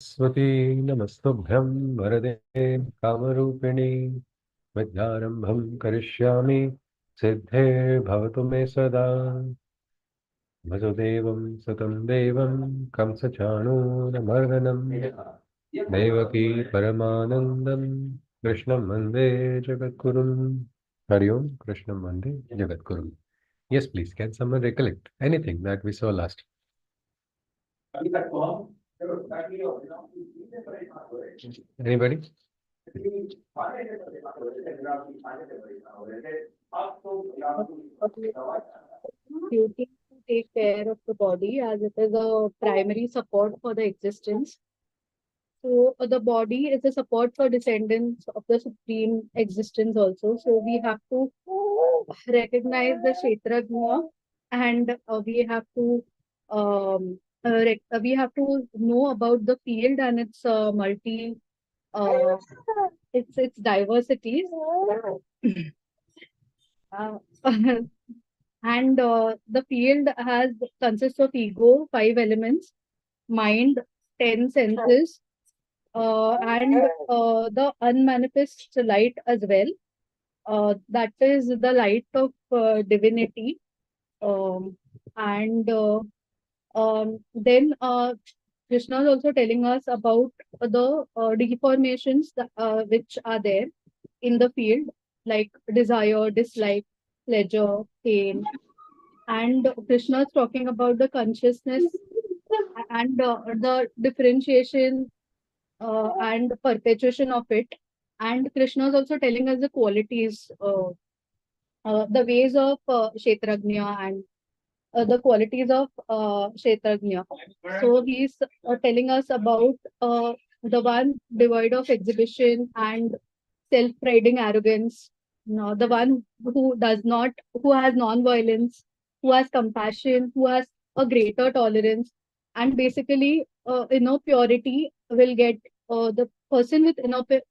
सरस्वती नमस्तुभ्यं वरदे कामरूपिणी विद्यारम्भं करिष्यामि सिद्धे भवतु मे सदा वसुदेवं सुतं देवं कंसचाणूरमर्दनं देवकी परमानन्दं कृष्णं वन्दे जगद्गुरुं हरि ओम कृष्णं वन्दे जगद्गुरुं. Yes, please. Can someone recollect anything that we saw last? Anybody? Duty to take care of the body as it is a primary support for the existence. So the body is a support for descendants of the supreme existence also. So we have to recognize the Kshetragnya and we have to know about the field and its uh, its diversities. Uh, and the field has consists of ego, five elements, mind, 10 senses, and the unmanifest light as well. That is the light of divinity. And then Krishna is also telling us about the deformations which are there in the field, like desire, dislike, pleasure, pain. And Krishna is talking about the consciousness and the differentiation and perpetuation of it. And Krishna is also telling us the qualities, the ways of Kshetragnya and the qualities of Kshetragnya. So he's telling us about the one devoid of exhibition and self-priding arrogance, no, the one who has non-violence, who has compassion, who has a greater tolerance, and basically, purity will get the person with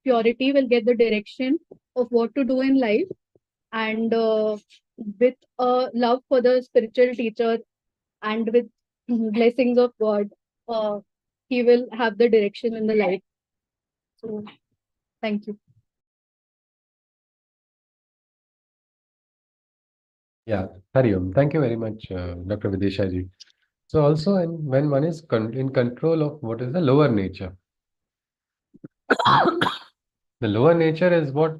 purity will get the direction of what to do in life, and with a love for the spiritual teacher and with blessings of God, uh, he will have the direction in the life. So, thank you. Yeah, Hari Om. Thank you very much, Dr. Videsha ji. So also, when one is in control of what is the lower nature, the lower nature is what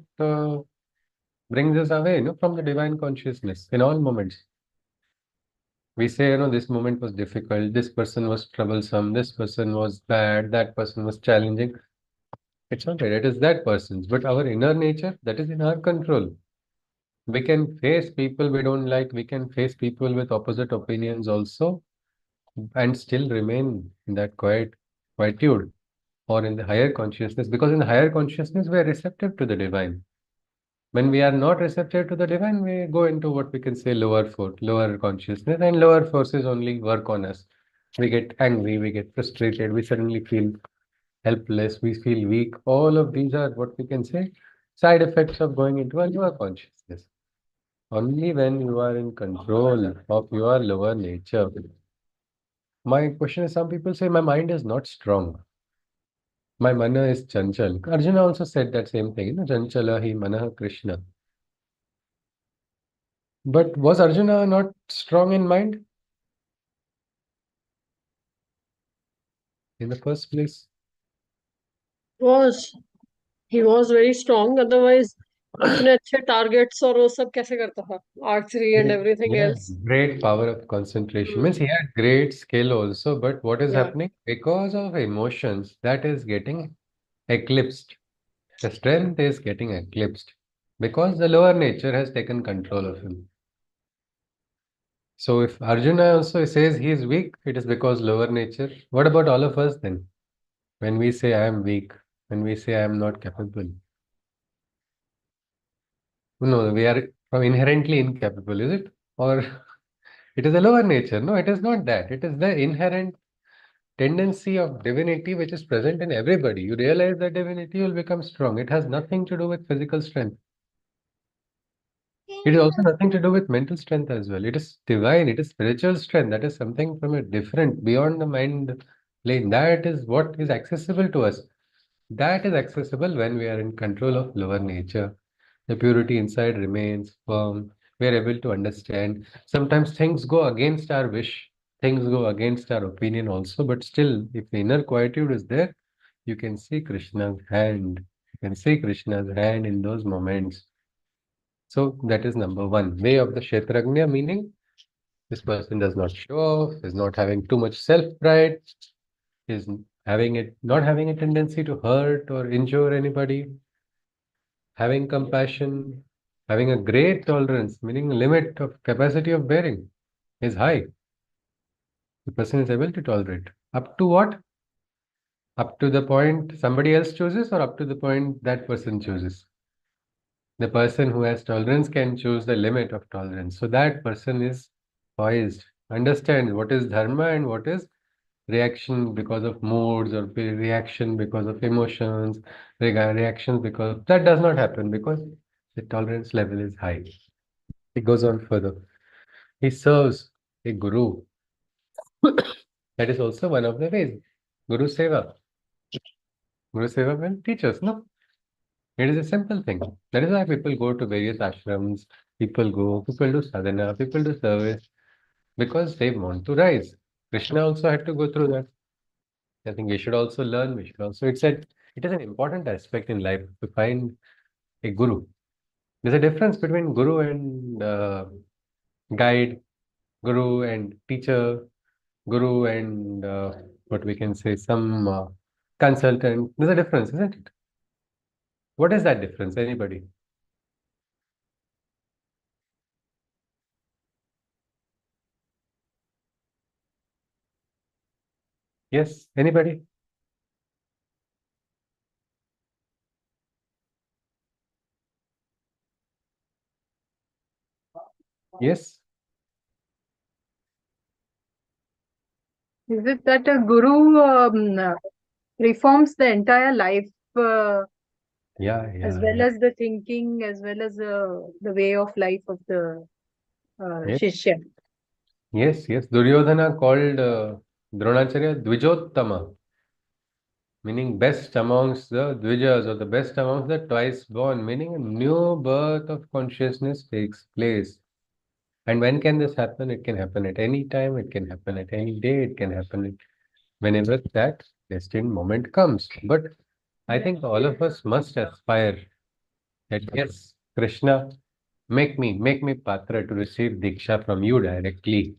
brings us away, from the divine consciousness in all moments. We say, this moment was difficult, this person was troublesome, this person was bad, that person was challenging. It's not right, it is that person's, but our inner nature, that is in our control. We can face people we don't like, we can face people with opposite opinions also, and still remain in that quietude or in the higher consciousness, because in the higher consciousness we are receptive to the divine. When we are not receptive to the divine, we go into what we can say lower consciousness, and lower forces only work on us. We get angry, we get frustrated, we suddenly feel helpless, we feel weak. All of these are what we can say side effects of going into a lower consciousness. Only when you are in control of your lower nature. My question is, some people say my mind is not strong. My mana is chanchal. Arjuna also said that same thing, chanchala hi manah Krishna. But was Arjuna not strong in mind in the first place? was he was very strong, otherwise इतने अच्छे targets और वो सब कैसे करता था, archery and everything Yeah, else. great power of concentration. Means he had great skill also, but what is Yeah. happening? Because of emotions, that is getting eclipsed. The strength is getting eclipsed because the lower nature has taken control of him. So if Arjuna also says he is weak, it is because lower nature. What about all of us then? When we say I am weak, when we say I am not capable, no, we are inherently incapable, is it? Or it is a lower nature? No, it is not that. It is the inherent tendency of divinity which is present in everybody. You realize that divinity, will become strong. It has nothing to do with physical strength. It is also nothing to do with mental strength as well. It is divine, it is spiritual strength. That is something from a different, beyond the mind plane. That is what is accessible to us. That is accessible when we are in control of lower nature. The purity inside remains firm. We are able to understand. Sometimes things go against our wish, things go against our opinion also, but still, if the inner quietude is there, you can see Krishna's hand. You can see Krishna's hand in those moments. So that is number one. Way of the Kshetragnya, meaning this person does not show off, is not having too much self-pride, is not having a tendency to hurt or injure anybody, having compassion, having a great tolerance, meaning limit of capacity of bearing is high. The person is able to tolerate. Up to what? Up to the point somebody else chooses, or up to the point that person chooses? The person who has tolerance can choose the limit of tolerance. So that person is poised, understands what is dharma and what is reaction because of moods, or reaction because of emotions, reactions because that does not happen because the tolerance level is high. He goes on further. He serves a guru. That is also one of the ways. Guru Seva. Guru Seva will teach us, no? It is a simple thing. That is why people go to various ashrams, people do sadhana, people do service, because they want to rise. Krishna also had to go through that. I think we should also learn, we should also, it is an important aspect in life to find a guru. There's a difference between guru and guide, guru and teacher, guru and what we can say, some consultant. There's a difference, isn't it? What is that difference? Anybody? Yes, anybody? Yes. Is it that a guru reforms the entire life Yeah, as yeah, well yeah. as the thinking, as well as the way of life of the Yes, Shishya? yes, yes. Duryodhana called Dronacharya Dvijottama, meaning best amongst the Dvijas, or the best amongst the twice born, meaning a new birth of consciousness takes place. And when can this happen? It can happen at any time, it can happen at any day, it can happen whenever that destined moment comes. But I think all of us must aspire that yes, Krishna, make me patra to receive Diksha from you directly.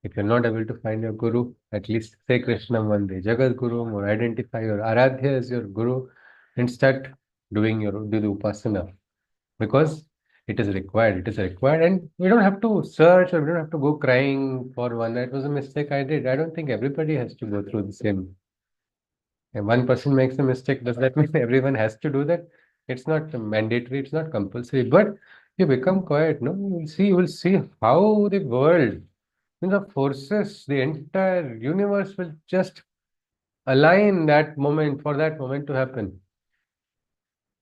If you're not able to find your guru, at least say Krishna Vande Jagat Guru, or identify your Aradhya as your guru, and start do the upasana, because it is required. It is required, and we don't have to search, or we don't have to go crying for one. That was a mistake I did. I don't think everybody has to go through the same. And one person makes a mistake, does that mean everyone has to do that? It's not mandatory, it's not compulsory, but you become quiet, no? You will see how the world, the forces, the entire universe will just align that moment for that moment to happen.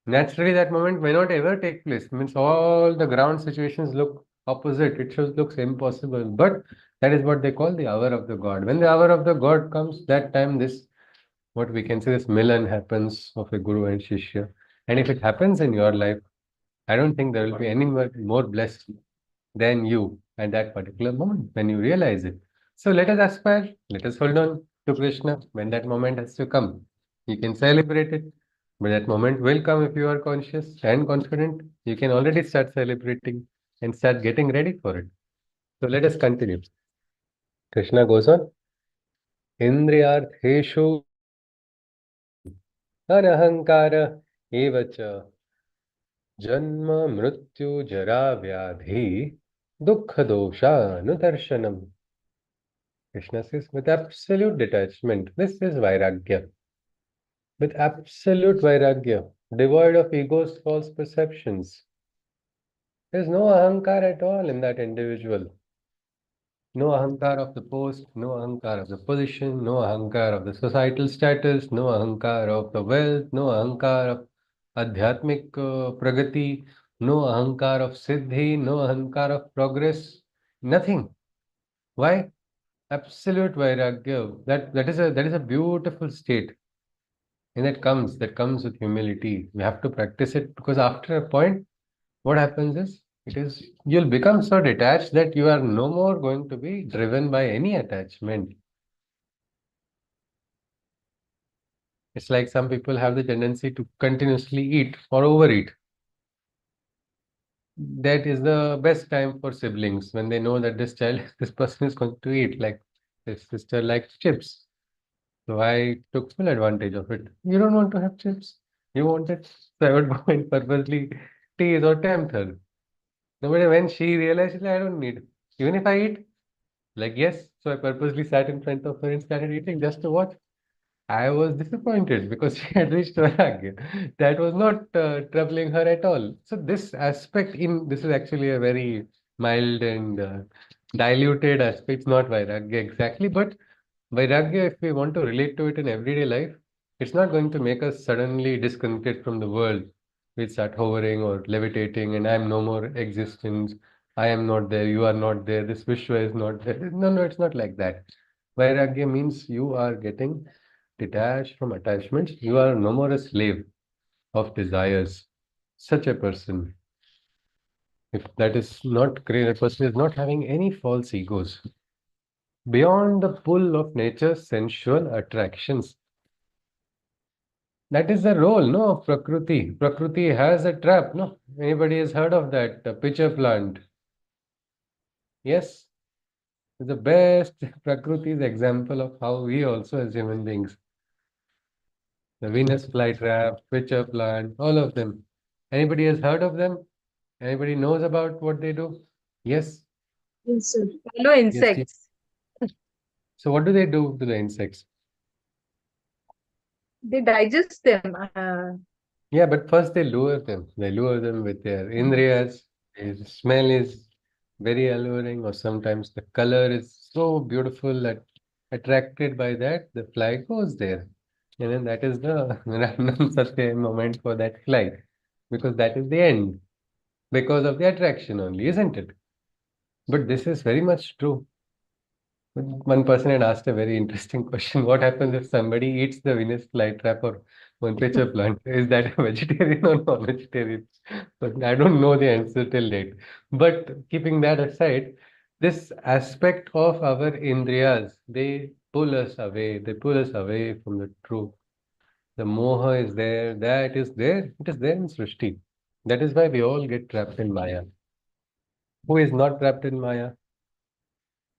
Naturally, that moment may not ever take place. Means all the ground situations look opposite. It just looks impossible. But that is what they call the hour of the God. When the hour of the God comes, that time this, what we can say, this milan happens of a guru and shishya. And if it happens in your life, I don't think there will be any more blessed than you at that particular moment when you realize it. So let us aspire, let us hold on to Krishna when that moment has to come. You can celebrate it, but that moment will come if you are conscious and confident. You can already start celebrating and start getting ready for it. So let us continue. Krishna goes on. Indriyartheshu anahankara evacha जन्म मृत्यु जरा व्याधि दुख दोषानुदर्शनम. Krishna says, with absolute detachment, this is vairagya. With absolute vairagya, devoid of ego's false perceptions. There is no ahankar at all in that individual. No ahankar of the post, no ahankar of the position, no ahankar of the societal status, no ahankar of the wealth, no ahankar of adhyatmic pragati, no ahankar of siddhi, no ahankar of progress. Nothing. Why? Absolute vairagya. That is a beautiful state. And that comes with humility. We have to practice it because after a point, what happens is you'll become so detached that you are no more going to be driven by any attachment. It's like some people have the tendency to continuously eat or overeat. That is the best time for siblings when they know that this person is going to eat. Like this sister likes chips. So I took full advantage of it. You don't want to have chips. You want it. So I would go and purposely tease or tempt her. No, but when she realized, she's like, I don't need. Even if I eat, like, yes. So I purposely sat in front of her and started eating just to watch. I was disappointed because she had reached Vairagya. That was not troubling her at all. So this is actually a very mild and diluted aspect. It's not Vairagya exactly, but Vairagya, if we want to relate to it in everyday life, it's not going to make us suddenly disconnected from the world. We start hovering or levitating, and I am no more existence. I am not there. You are not there. This Vishwa is not there. No, no, it's not like that. Vairagya means you are getting detached from attachments. You are no more a slave of desires. Such a person, if that is not great, a person is not having any false egos. Beyond the pull of nature's sensual attractions. That is the role, no, of Prakriti. Prakriti has a trap, no? Anybody has heard of that? The pitcher plant. Yes, the best Prakriti's example of how we also as human beings, the Venus flytrap, pitcher plant, all of them. Anybody has heard of them? Anybody knows about what they do? Yes, Yes, sir. Follow yes. insects. So what do they do to the insects? They digest them. Yeah, but first they lure them. They lure them with their indriyas. The smell is very alluring, or sometimes the color is so beautiful that attracted by that, the fly goes there. And then that is the random Satya moment for that fly, because that is the end, because of the attraction only, isn't it? But this is very much true. One person had asked a very interesting question. What happens if somebody eats the Venus flytrap or one pitcher plant? Is that a vegetarian or non-vegetarian? But I don't know the answer till date. But keeping that aside, this aspect of our indriyas, they pull us away. They pull us away from the truth. The moha is there. That is there. It is there in Srishti. That is why we all get trapped in Maya. Who is not trapped in Maya?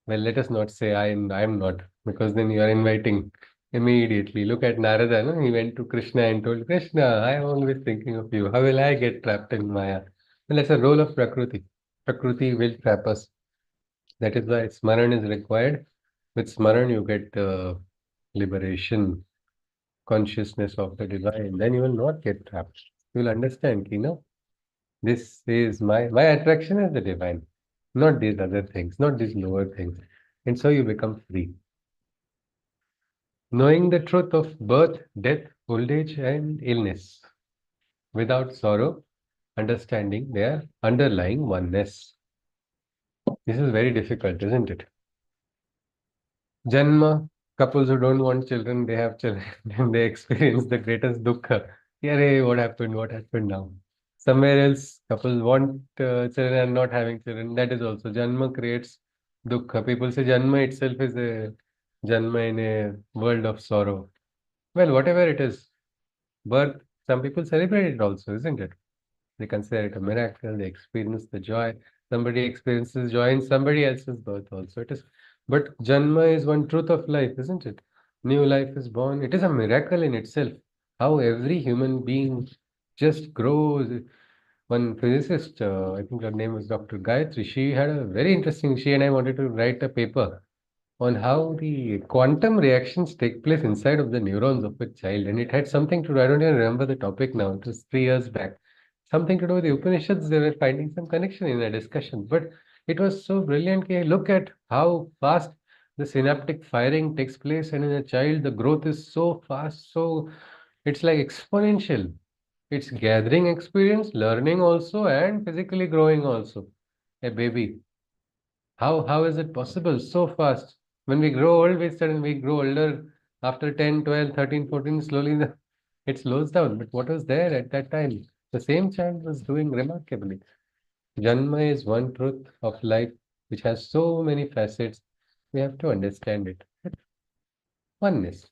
Well, let us not say I am not, because then you are inviting immediately. Look at Narada, no? He went to Krishna and told Krishna, I am always thinking of you. How will I get trapped in Maya? Well, that's a role of Prakriti. Prakriti will trap us. That is why Smaran is required. With Smaran, you get liberation, consciousness of the divine. Then you will not get trapped. You will understand, this is my attraction is the divine, not these other things, not these lower things. And so you become free. Knowing the truth of birth, death, old age, and illness without sorrow, understanding their underlying oneness. This is very difficult, isn't it? Janma, couples who don't want children, they have children, and they experience the greatest dukkha. Yeah, what happened? What happened now? Somewhere else, couples want children and not having children. That is also Janma creates dukkha. People say Janma itself is a Janma in a world of sorrow. Well, whatever it is, birth, some people celebrate it also, isn't it? They consider it a miracle, they experience the joy. Somebody experiences joy in somebody else's birth also. It is, but Janma is one truth of life, isn't it? New life is born. It is a miracle in itself. How every human being just grows. One physicist, I think her name was Dr. Gayatri, she had a very interesting, she and I wanted to write a paper on how the quantum reactions take place inside of the neurons of a child. And it had something to do, I don't even remember the topic now, it was 3 years back. Something to do with the Upanishads, they were finding some connection in a discussion. But it was so brilliant. Look at how fast the synaptic firing takes place. And in a child, the growth is so fast. So it's like exponential. It's gathering experience, learning also, and physically growing also. A baby. How is it possible so fast? When we grow old, we grow older after 10, 12, 13, 14, slowly it slows down. But what was there at that time? The same child was doing remarkably. Janma is one truth of life which has so many facets. We have to understand it. Oneness.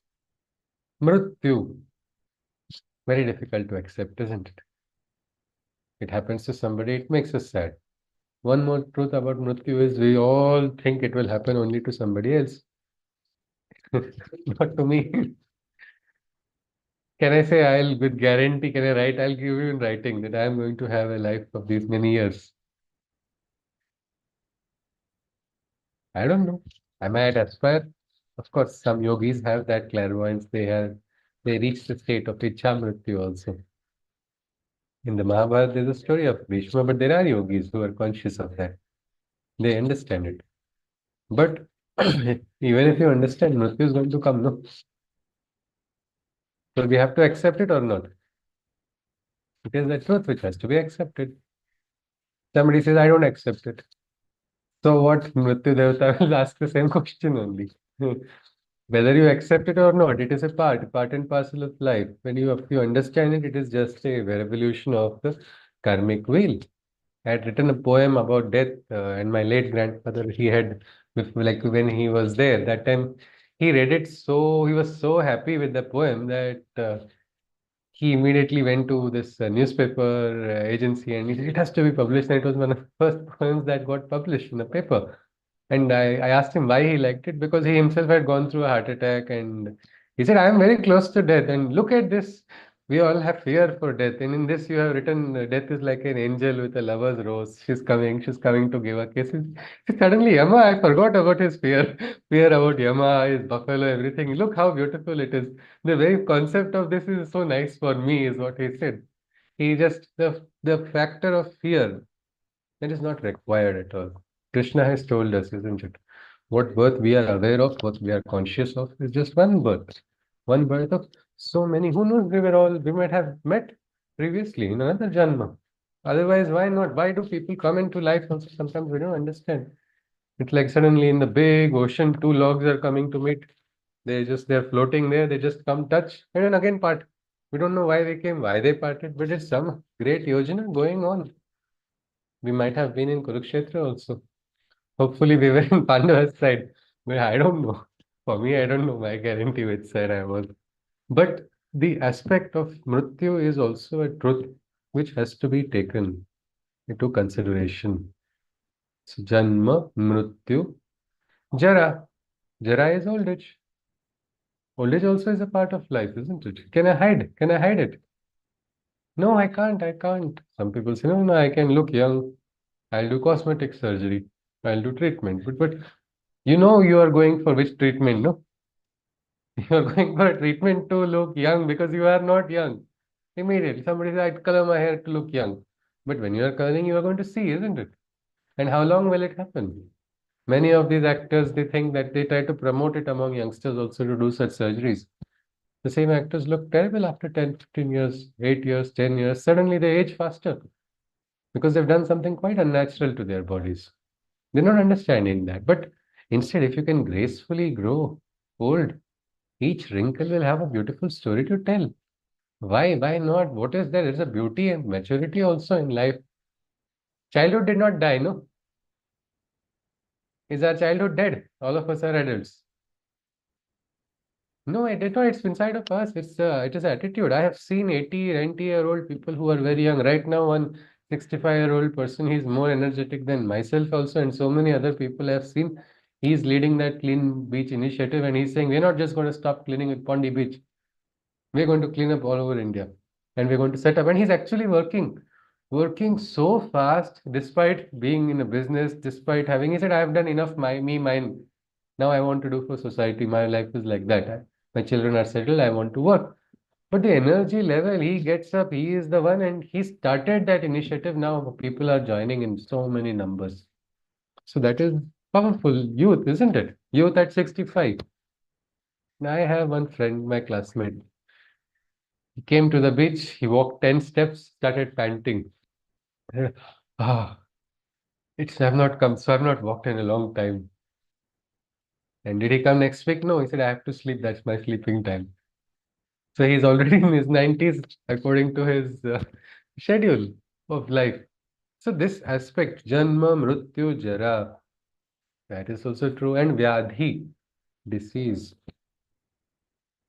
Mrityu. Very difficult to accept, isn't it? It happens to somebody, it makes us sad. One more truth about Mrityu is we all think it will happen only to somebody else. Not to me. Can I say I'll with guarantee, can I write? I'll give you in writing that I am going to have a life of these many years. I don't know. I might aspire. Of course, some yogis have that clairvoyance. They reach the state of Ichamrityu also. In the Mahabharata, there's a story of Bhishma, but there are yogis who are conscious of that. They understand it. But even if you understand, Mrityu is going to come, no? So we have to accept it or not? It is the truth which has to be accepted. Somebody says, I don't accept it. So what? Mrityu Devata will ask the same question only. Whether you accept it or not, it is a part and parcel of life. If you understand it, it is just a revolution of the karmic wheel. I had written a poem about death, and my late grandfather, he had, like when he was there, that time he read it so, he was so happy with the poem that he immediately went to this newspaper agency and he said, it has to be published. And it was one of the first poems that got published in the paper. And I asked him why he liked it because he himself had gone through a heart attack and he said, I am very close to death. And look at this. We all have fear for death. And in this, you have written death is like an angel with a lover's rose. She's coming to give a kiss. Suddenly, Yama, I forgot about his fear. Fear about Yama, his buffalo, everything. Look how beautiful it is. The very concept of this is so nice for me, is what he said. He just, the factor of fear, that is not required at all. Krishna has told us, isn't it? What birth we are aware of, what we are conscious of, is just one birth. One birth of so many. Who knows? We might have met previously in another Janma. Otherwise, why not? Why do people come into life also? Sometimes we don't understand. It's like suddenly in the big ocean, two logs are coming to meet. They're floating there, they just come touch and then again part. We don't know why they came, why they parted, but it's some great yojana going on. We might have been in Kurukshetra also. Hopefully, we were in Pandava's side. But I don't know. For me, I don't know. I guarantee which side I was. But the aspect of Mrityu is also a truth which has to be taken into consideration. So, Janma, Mrityu, Jara. Jara is old age. Old age also is a part of life, isn't it? Can I hide? Can I hide it? No, I can't. I can't. Some people say, no, I can look young. I'll do cosmetic surgery. I'll do treatment. But you know you are going for which treatment, no? You are going for a treatment to look young because you are not young. Immediately, somebody says, I'd color my hair to look young. But when you are coloring, you are going to see, isn't it? And how long will it happen? Many of these actors, they think that they try to promote it among youngsters also to do such surgeries. The same actors look terrible after 10, 15 years, 8 years, 10 years. Suddenly they age faster because they've done something quite unnatural to their bodies. They're not understanding that. But instead, if you can gracefully grow old, each wrinkle will have a beautiful story to tell. Why? Why not? What is there? There's a beauty and maturity also in life. Childhood did not die, no? Is our childhood dead? All of us are adults. No, it did not. It's inside of us. It is attitude. I have seen 80, 90-year-old people who are very young. Right now, one 65-year-old person, he's more energetic than myself also, and so many other people I have seen. He's leading that clean beach initiative, and he's saying, we're not just going to stop cleaning with Pondi Beach. We're going to clean up all over India. And we're going to set up. And he's actually working so fast, despite being in a business, despite having, he said, I've done enough, mine. Now I want to do for society. My life is like that. My children are settled. I want to work. But the energy level, he gets up, he is the one, and he started that initiative. Now people are joining in so many numbers. So that is powerful youth, isn't it? Youth at 65. Now I have one friend, my classmate. He came to the beach, he walked 10 steps, started panting. Ah, I've not come, so I've not walked in a long time. And did he come next week? No, he said, I have to sleep. That's my sleeping time. So he's already in his 90s according to his schedule of life. So this aspect, Janma, Mrityu, Jara, that is also true. And Vyadhi, disease.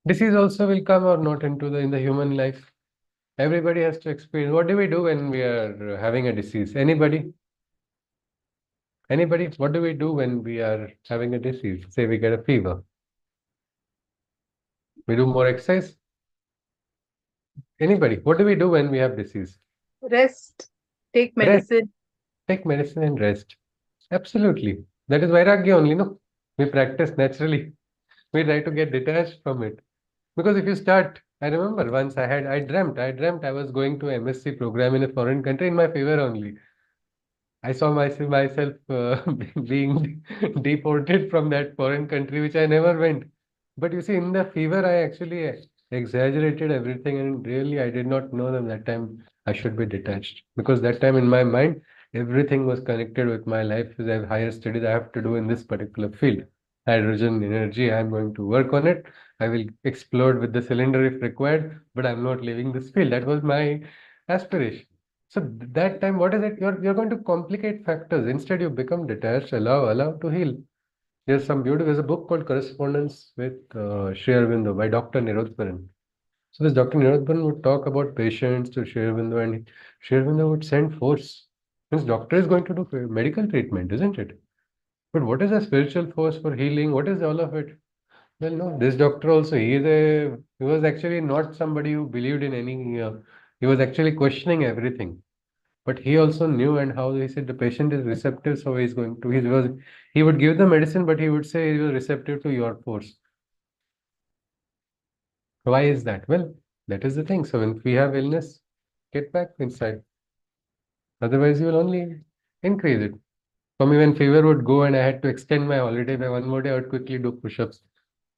Disease also will come or not into the in the human life. Everybody has to experience. What do we do when we are having a disease? Anybody? Anybody? What do we do when we are having a disease? Say we get a fever. We do more exercise. Anybody? What do we do when we have disease? Rest. Take Rest. medicine. Take medicine and rest. Absolutely. That is Vairagya only, no? We practice naturally. We try to get detached from it. Because if you start, I remember once I dreamt I was going to a MSc program in a foreign country in my favor only. I saw myself being deported from that foreign country, which I never went. But you see, in the fever, I actually exaggerated everything, and really, I did not know that time I should be detached because that time in my mind, everything was connected with my life. As I have higher studies I have to do in this particular field. Hydrogen energy, I'm going to work on it. I will explode with the cylinder if required, but I'm not leaving this field. That was my aspiration. So that time, what is it? You're going to complicate factors. Instead, you become detached, allow to heal. There's a book called Correspondence with Sri Aurobindo by Dr. Nirodharan. So this Dr. Nirodharan would talk about patients to Sri Aurobindo, and Sri Aurobindo would send force. Means doctor is going to do medical treatment, isn't it? But what is a spiritual force for healing? What is all of it? Well, no, this doctor also, he was actually not somebody who believed in any, he was actually questioning everything. But he also knew and how he said the patient is receptive, so he would give the medicine, but he would say he was receptive to your force. Why is that? Well, that is the thing. So when we have illness, get back inside. Otherwise, you will only increase it. For me, when fever would go and I had to extend my holiday by one more day, I would quickly do push-ups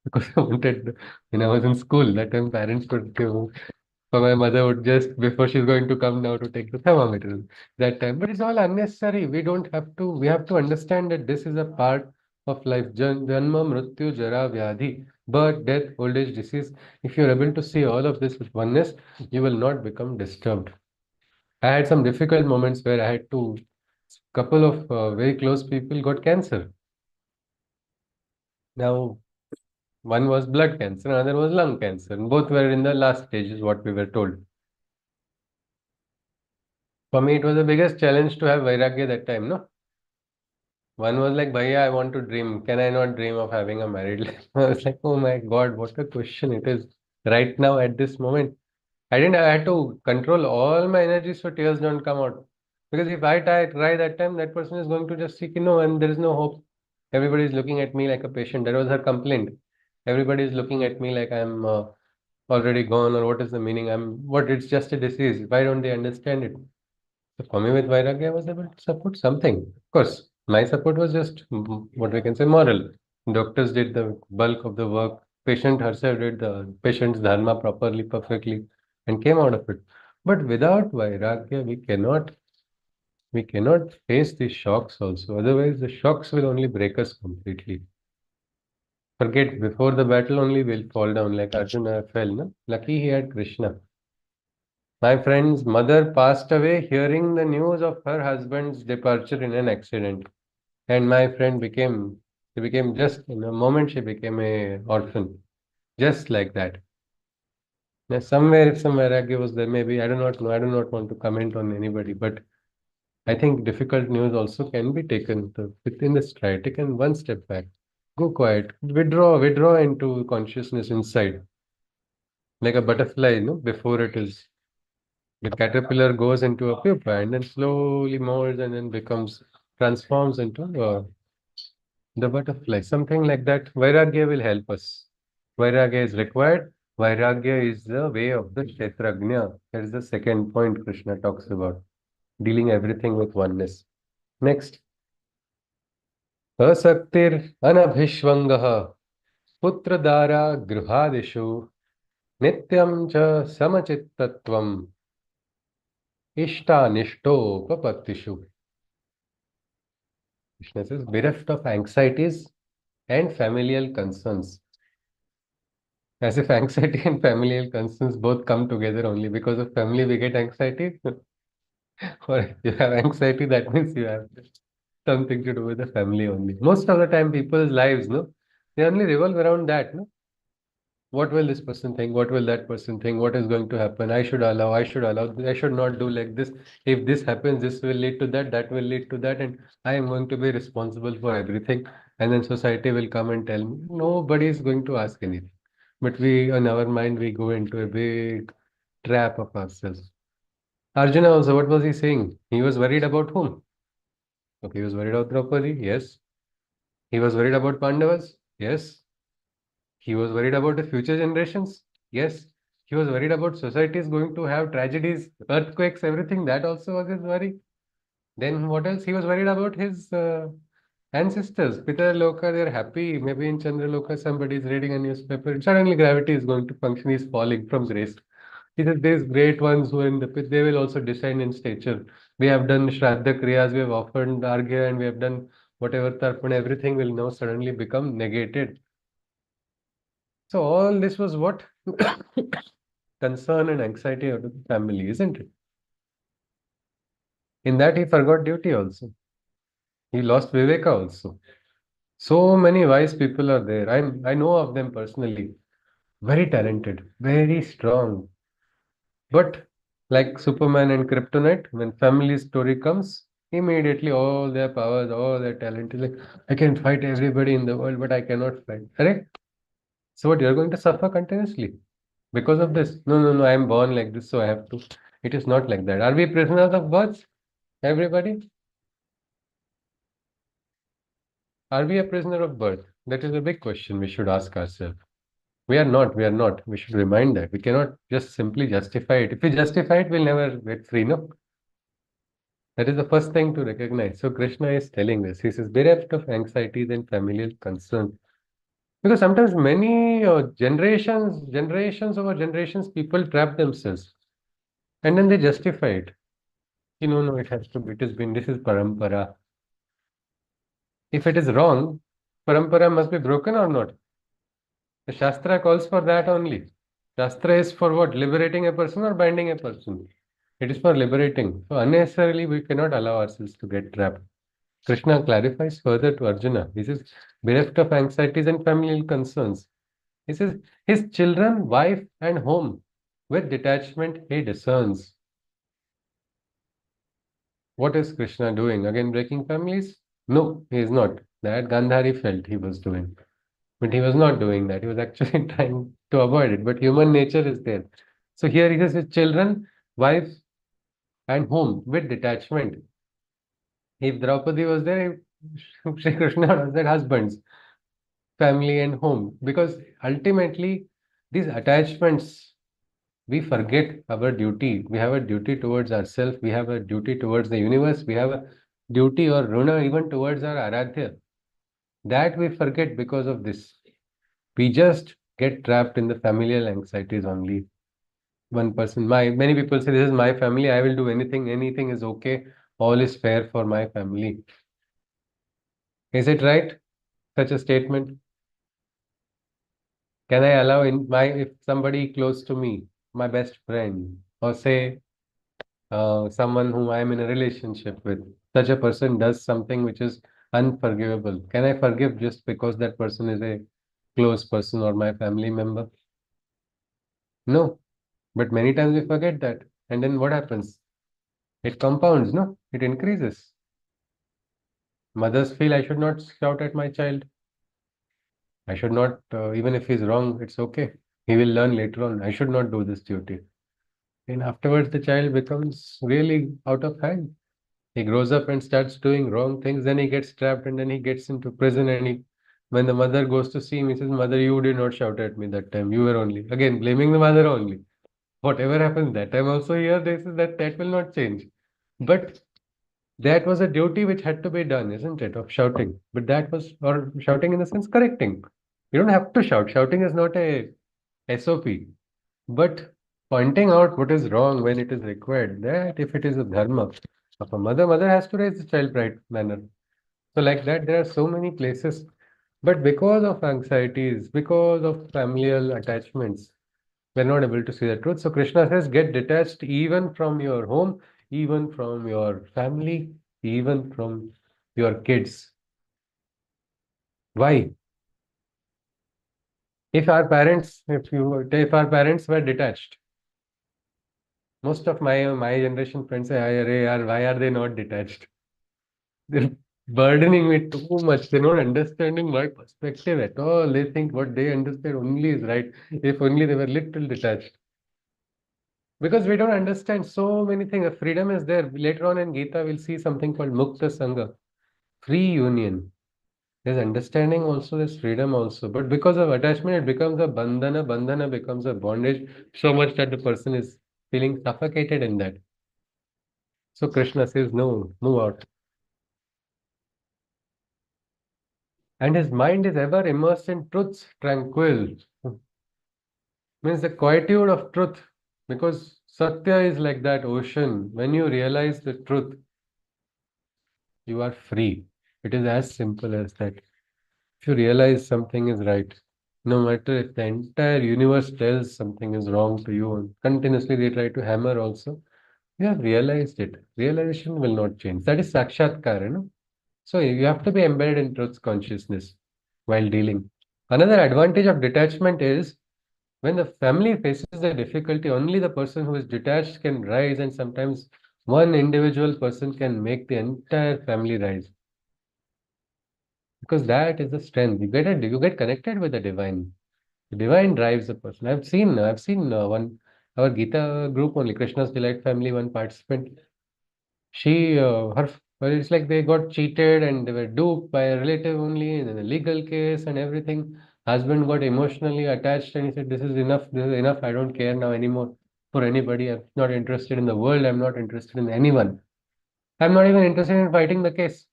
because I wanted, when I was in school, that time parents would give, so my mother would just, before she's going to come now to take the thermometer that time. But it's all unnecessary. We have to understand that this is a part of life. Janma, Mrityu, Jara, Vyadhi, birth, death, old age, disease. If you're able to see all of this with oneness, you will not become disturbed. I had some difficult moments where I had to, couple of very close people got cancer. Now, one was blood cancer, another was lung cancer, and both were in the last stages, what we were told. For me, it was the biggest challenge to have Vairagya that time, no? One was like, Bhaiya, I want to dream. Can I not dream of having a married life? I was like, oh my God, what a question it is right now at this moment. I had to control all my energy so tears don't come out. Because if I try that time, that person is going to just seek, and there is no hope. Everybody is looking at me like a patient. That was her complaint. Everybody is looking at me like I'm already gone, or what is the meaning? It's just a disease. Why don't they understand it? So for me with Vairagya, I was able to support something. Of course, my support was just what we can say moral. Doctors did the bulk of the work. Patient herself did the patient's dharma properly, perfectly, and came out of it. But without Vairagya, we cannot face these shocks also. Otherwise, the shocks will only break us completely. Forget before the battle only we'll fall down like Arjuna fell. No? Lucky he had Krishna. My friend's mother passed away hearing the news of her husband's departure in an accident. And my friend she became just in a moment, she became a orphan. Just like that. Now, somewhere, if some Vairagya was there, maybe, I do not know. I do not want to comment on anybody, but I think difficult news also can be taken within the stride. Take one step back. Go quiet. Withdraw into consciousness inside. Like a butterfly, before it is the caterpillar goes into a pupa and then slowly molds and then transforms into the butterfly. Something like that. Vairagya will help us. Vairagya is required. Vairagya is the way of the Kshetragnya. That is the second point Krishna talks about. Dealing everything with oneness. Next. Asaktir anabhishvangaha putradara gruhadishu nityam cha samachittatvam ishtanishtopapatishu. Krishna says, bereft of anxieties, and familial concerns. As if anxiety and familial concerns both come together only because of family we get anxiety. Or if you have anxiety, that means you have something to do with the family only. Most of the time, people's lives, no, they only revolve around that, no. What will this person think? What will that person think? What is going to happen? I should allow, I should allow, I should not do like this. If this happens, this will lead to that, that will lead to that, and I am going to be responsible for everything. And then society will come and tell me, nobody is going to ask anything. But we, in our mind, we go into a big trap of ourselves. Arjuna also, what was he saying? He was worried about whom? Okay, he was worried about Draupadi, yes. He was worried about Pandavas, yes. He was worried about the future generations, yes. He was worried about society is going to have tragedies, earthquakes, everything. That also was his worry. Then what else? He was worried about his ancestors. Pitara Loka, they're happy. Maybe in Chandra Loka, somebody is reading a newspaper. Suddenly gravity is going to function. He's falling from grace. He says these great ones who are in the pit, they will also descend in stature. We have done Shraddha Kriyas, we have offered Arghya, and we have done whatever Tarpan, everything will now suddenly become negated. So all this was what? Concern and anxiety out of the family, isn't it? In that he forgot duty also. He lost Viveka also. So many wise people are there. I know of them personally. Very talented, very strong. But like Superman and Kryptonite, when family story comes, immediately all their powers, all their talent is like, I can fight everybody in the world, but I cannot fight. Correct? So what, you're going to suffer continuously because of this? No, no, no, I am born like this, so I have to. It is not like that. Are we prisoners of birth? Everybody? Are we a prisoner of birth? That is a big question we should ask ourselves. We are not, we are not. We should remind that. We cannot just simply justify it. If we justify it, we'll never get free, no? That is the first thing to recognize. So Krishna is telling this. He says, bereft of anxieties and familial concerns. Because sometimes many generations over generations, people trap themselves. And then they justify it. You know, no, it has to be, it has been, this is parampara. If it is wrong, parampara must be broken or not. The Shastra calls for that only. Shastra is for what? Liberating a person or binding a person? It is for liberating. So unnecessarily, we cannot allow ourselves to get trapped. Krishna clarifies further to Arjuna. He says, bereft of anxieties and familial concerns. He says, his children, wife, and home, with detachment he discerns. What is Krishna doing? Again, breaking families? No, he is not. That Gandhari felt he was doing. But he was not doing that. He was actually trying to avoid it. But human nature is there. So here he says his children, wife, and home with detachment. If Draupadi was there, Shri Krishna was their husbands, family, and home. Because ultimately, these attachments, we forget our duty. We have a duty towards ourselves. We have a duty towards the universe. We have a duty or runa even towards our Aradhya. That we forget because of this. We just get trapped in the familial anxieties only. One person, many people say, this is my family, I will do anything, anything is okay, all is fair for my family. Is it right? Such a statement? Can I allow if somebody close to me, my best friend, or say someone whom I am in a relationship with, such a person does something which is unforgivable, can I forgive just because that person is a close person or my family member? No. But many times we forget that. And then what happens? It compounds, no? It increases. Mothers feel I should not shout at my child. I should not, even if he's wrong, it's okay. He will learn later on. I should not do this duty. And afterwards, the child becomes really out of hand. He grows up and starts doing wrong things. Then he gets trapped and then he gets into prison. And when the mother goes to see him, he says, Mother, you did not shout at me that time. You were only, again, blaming the mother only. Whatever happens that time also here, they say that will not change. But that was a duty which had to be done, isn't it? Of shouting. But that was, or shouting in the sense correcting. You don't have to shout. Shouting is not a SOP. But pointing out what is wrong when it is required, that if it is a dharma of a mother, mother has to raise the child right manner. So like that, there are so many places But because of anxieties, because of familial attachments, we're not able to see the truth. So Krishna says, get detached even from your home, even from your family, even from your kids. Why? If our parents, if our parents were detached, most of my generation friends say, "Arey yaar, why are they not detached? They're burdening me too much. They're not understanding my perspective at all. They think what they understand only is right. If only they were little detached." Because we don't understand so many things. Freedom is there. Later on in Gita, we'll see something called Mukta Sangha, free union. There's understanding also, there's freedom also. But because of attachment, it becomes a bandhana. Bandhana becomes a bondage so much that the person is feeling suffocated in that. So Krishna says, no, move out. And his mind is ever immersed in truths, tranquil. Means the quietude of truth. Because Satya is like that ocean. When you realize the truth, you are free. It is as simple as that. If you realize something is right, no matter if the entire universe tells something is wrong to you, and continuously they try to hammer also, you have realized it. Realization will not change. That is sakshatkar, you know. So you have to be embedded in truth consciousness while dealing. Another advantage of detachment is when the family faces a difficulty, only the person who is detached can rise, and sometimes one individual person can make the entire family rise. Because that is the strength. You get connected with the divine. The divine drives a person. I've seen one our Gita group only, Krishna's Delight family, one participant. Well, it's like they got cheated and they were duped by a relative only in a legal case and everything. Husband got emotionally attached and he said, "This is enough. This is enough. I don't care now anymore for anybody. I'm not interested in the world. I'm not interested in anyone. I'm not even interested in fighting the case."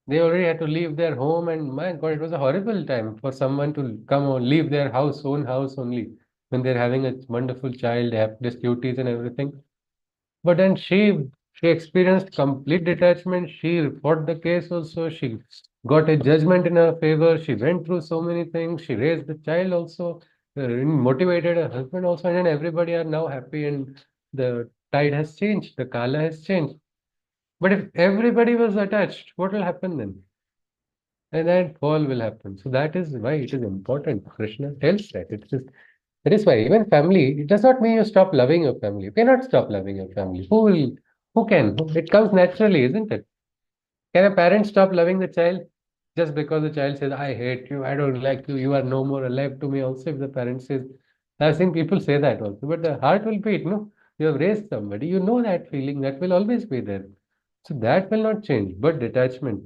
They already had to leave their home, and my God, it was a horrible time for someone to come or leave their house, own house only, when they're having a wonderful child, they have these duties and everything. But then she experienced complete detachment. She fought the case also. She got a judgment in her favor. She went through so many things. She raised the child also, motivated her husband also, and then everybody are now happy and the tide has changed. The kala has changed. But if everybody was attached, what will happen then? And that fall will happen. So that is why it is important. Krishna tells that. That is why even family, it does not mean you stop loving your family. You cannot stop loving your family. Who can? It comes naturally, isn't it? Can a parent stop loving the child just because the child says, I hate you, I don't like you, you are no more alive to me? Also, if the parent says, I've seen people say that also, but the heart will beat, no? You have raised somebody, you know that feeling, that will always be there. So that will not change. But detachment,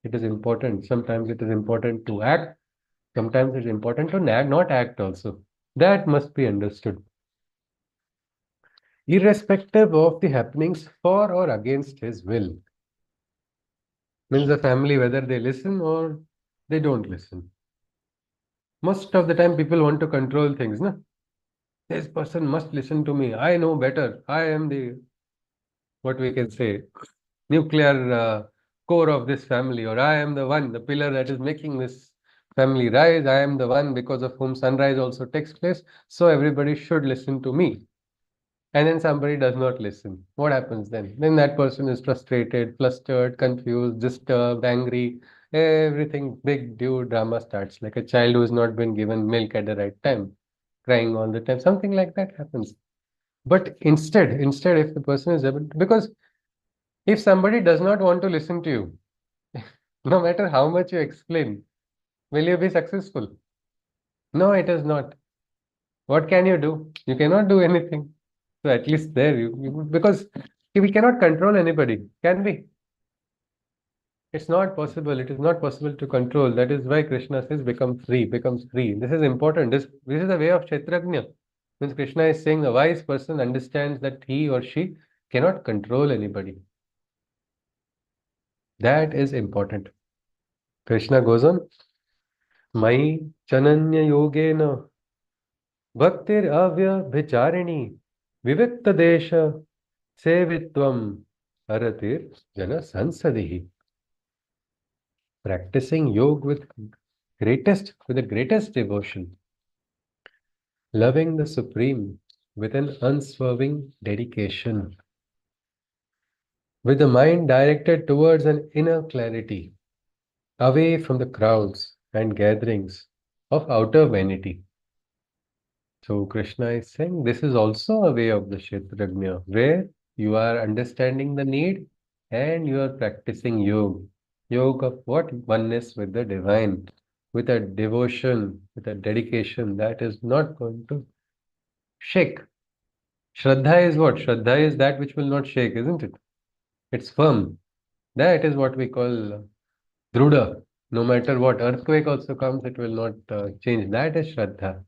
it is important. Sometimes it is important to act. Sometimes it's important to not act also. That must be understood. Irrespective of the happenings for or against his will. Means the family, whether they listen or they don't listen. Most of the time, people want to control things. No? This person must listen to me. I know better. I am the, what we can say, nuclear core of this family, or I am the one, the pillar that is making this family rise. I am the one because of whom sunrise also takes place. So everybody should listen to me. And then somebody does not listen. What happens then? Then that person is frustrated, flustered, confused, disturbed, angry. Everything big dude drama starts, like a child who has not been given milk at the right time, crying all the time. Something like that happens. But instead, if the person is able, because if somebody does not want to listen to you, no matter how much you explain, will you be successful? No, it is not. What can you do? You cannot do anything. So at least there, because we cannot control anybody, can we? It's not possible. It is not possible to control. That is why Krishna says, become free, becomes free. This is important. This is the way of Kshetragnya. Means Krishna is saying the wise person understands that he or she cannot control anybody. That is important. Krishna goes on, Mai chananya yogena bhaktir avya vicharini vivikta desha sevitvam aratir jana sansadihi. practicing yoga with the greatest devotion, loving the Supreme with an unswerving dedication, with the mind directed towards an inner clarity, away from the crowds and gatherings of outer vanity. So Krishna is saying this is also a way of the Kshetragnya, where you are understanding the need and you are practicing yoga. Yoga of what? Oneness with the divine, with a devotion, with a dedication that is not going to shake. Shraddha is what? Shraddha is that which will not shake, isn't it? It's firm. That is what we call Druda. No matter what earthquake also comes, it will not change. That is Shraddha.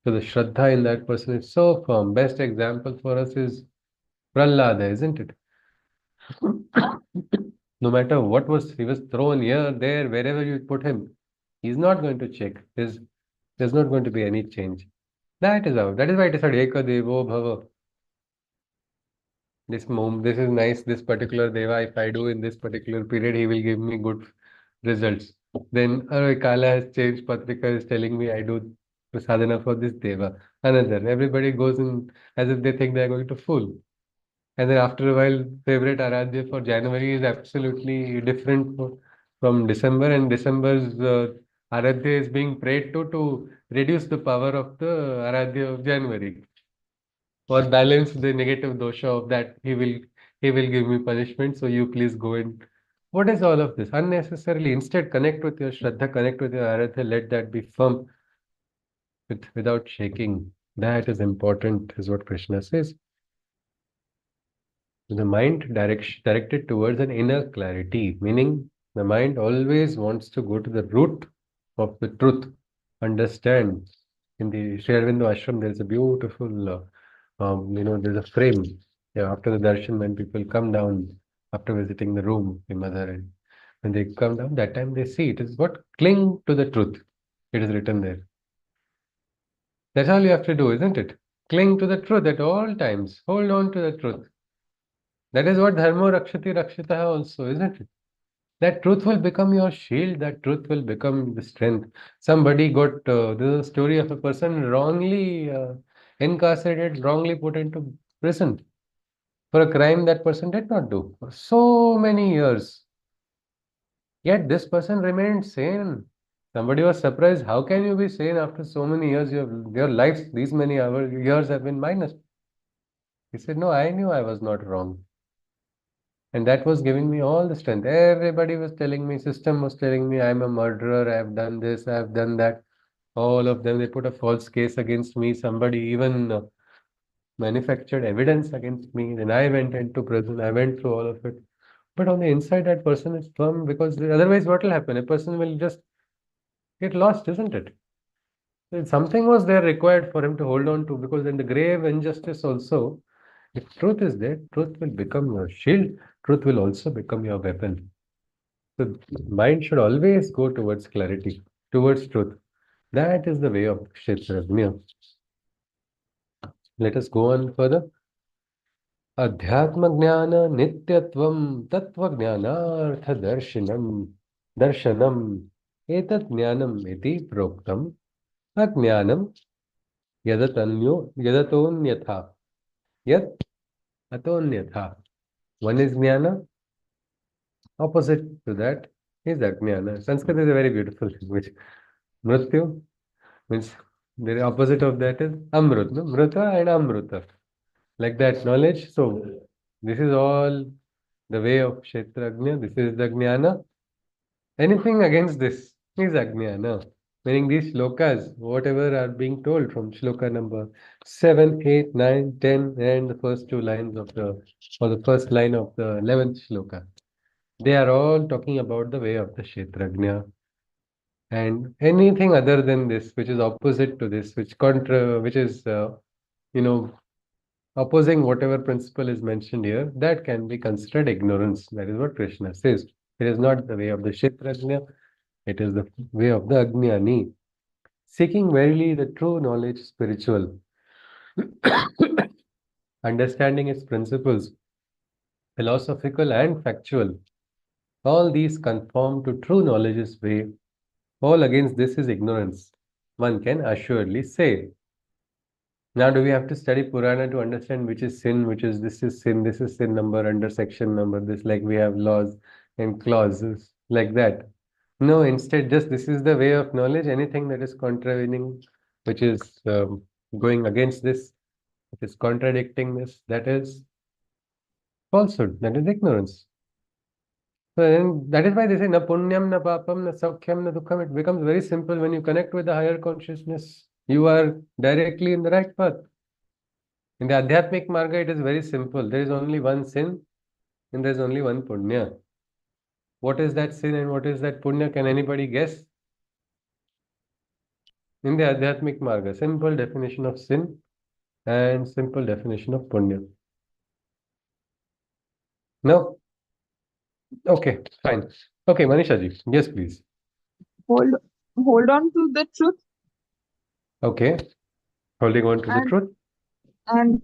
So the Shraddha in that person is so firm. Best example for us is Prahlada, isn't it? No matter what he was thrown here, there, wherever you put him, he's not going to check. There's not going to be any change. That is how. That is why it is said Eka Devo Bhava. This is nice. This particular Deva, if I do in this particular period, he will give me good results. Then Kala has changed. Patrika is telling me I do sadhana for this Deva. Another. Everybody goes in as if they think they are going to fool. And then after a while, favorite Aradhya for January is absolutely different from December. And December's Aradhya is being prayed to reduce the power of the Aradhya of January or balance the negative dosha of that. He will give me punishment. So you please go in. What is all of this? Unnecessarily. Instead, connect with your Shraddha, connect with your Aradhya. Let that be firm without shaking. That is important, is what Krishna says. The mind directed towards an inner clarity, meaning the mind always wants to go to the root of the truth, understand. In the Sri Aurobindo ashram, there's a beautiful, there's a frame. Yeah, after the darshan, when people come down after visiting the room, the mother, and when they come down, that time they see it is what? Cling to the truth. It is written there. That's all you have to do, isn't it? Cling to the truth at all times. Hold on to the truth. That is what dharma rakshati rakshitaha also, isn't it? That truth will become your shield. That truth will become the strength. Somebody got, there's a story of a person wrongly incarcerated, wrongly put into prison for a crime that person did not do for so many years. Yet this person remained sane. Somebody was surprised. How can you be sane after so many years? Your lives, these many years have been minus. He said, no, I knew I was not wrong. And that was giving me all the strength. Everybody was telling me, system was telling me I'm a murderer, I've done this, I've done that. All of them, they put a false case against me. Somebody even manufactured evidence against me. Then I went into prison. I went through all of it. But on the inside, that person is firm because otherwise, what will happen? A person will just get lost, isn't it? Something was there required for him to hold on to because in the grave injustice also, if truth is there, truth will become your shield. Truth will also become your weapon. So mind should always go towards clarity, towards truth. That is the way of Kshetragnya. Let us go on further. अध्यात्मज्ञान नित्यत्वं तत्त्वज्ञानार्थदर्शनम दर्शनम एतत् ज्ञानम इति प्रोक्तम अज्ञानम यदतोन्यथा यत् अतोन्यथा. One is jnana, opposite to that is ajnana. Sanskrit is a very beautiful language. Mrityu means the opposite of that is amrut, no? Mrita and amruta. Like that knowledge. So this is all the way of Kshetragnya. This is the jnana. Anything against this is ajnana. Meaning these shlokas, whatever are being told from shloka number 7, 8, 9, 10, and the first two lines of or the first line of the 11th shloka. They are all talking about the way of the Kshetragnya. And anything other than this, which is opposite to this, which is, opposing whatever principle is mentioned here, that can be considered ignorance. That is what Krishna says. It is not the way of the Kshetragnya, it is the way of the Ajnani. Seeking verily the true knowledge spiritual, understanding its principles, philosophical and factual, All these conform to true knowledge's way. All against this is ignorance, one can assuredly say. Now, do we have to study Purana to understand which is sin, which is this is sin number under section number, this, like we have laws and clauses like that? No, instead, just this is the way of knowledge. Anything that is contravening, which is going against this, which is contradicting this, that is falsehood, that is ignorance. So then that is why they say na punyam, na papam, na saukhyam, na dukkham. It becomes very simple when you connect with the higher consciousness. You are directly in the right path. In the Adhyatmic Marga, it is very simple. There is only one sin and there is only one punya. What is that sin and what is that punya? Can anybody guess? In the Adhyatmic Marga, simple definition of sin and simple definition of punya. No? Okay, fine. Okay, Manisha ji. Yes, please. hold hold on to the truth Okay. Holding on to the and truth? and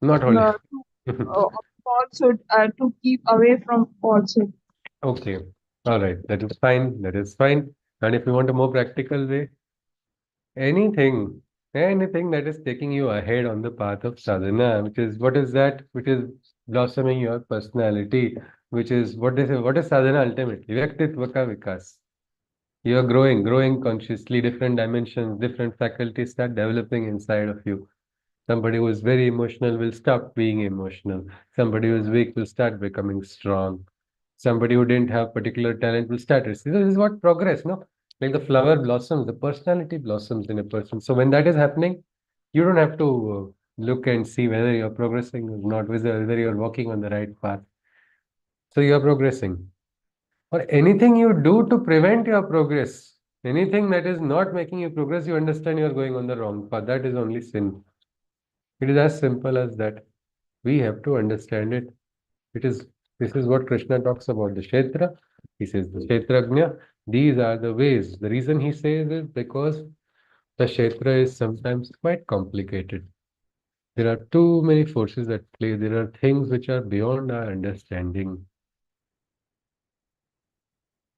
Not holding. falsehood, to keep away from falsehood. Okay. All right. That is fine. That is fine. And if you want a more practical way, anything, anything that is taking you ahead on the path of sadhana, which is what is that? Which is blossoming your personality, which is what is sadhana ultimately? Vyaktitva ka vikas. You are growing consciously, different dimensions, different faculties start developing inside of you. Somebody who is very emotional will stop being emotional. Somebody who is weak will start becoming strong. Somebody who didn't have particular talent will start receiving. This is what progress, no? Like the flower blossoms, the personality blossoms in a person. So when that is happening, you don't have to look and see whether you're progressing or not, whether you're walking on the right path. So you're progressing. Or anything you do to prevent your progress, anything that is not making you progress, you understand you're going on the wrong path. That is only sin. It is as simple as that. We have to understand it. This is what Krishna talks about the Kshetra. He says the Kshetragnya. These are the ways. The reason he says is because the Kshetra is sometimes quite complicated. There are too many forces at play. There are things which are beyond our understanding.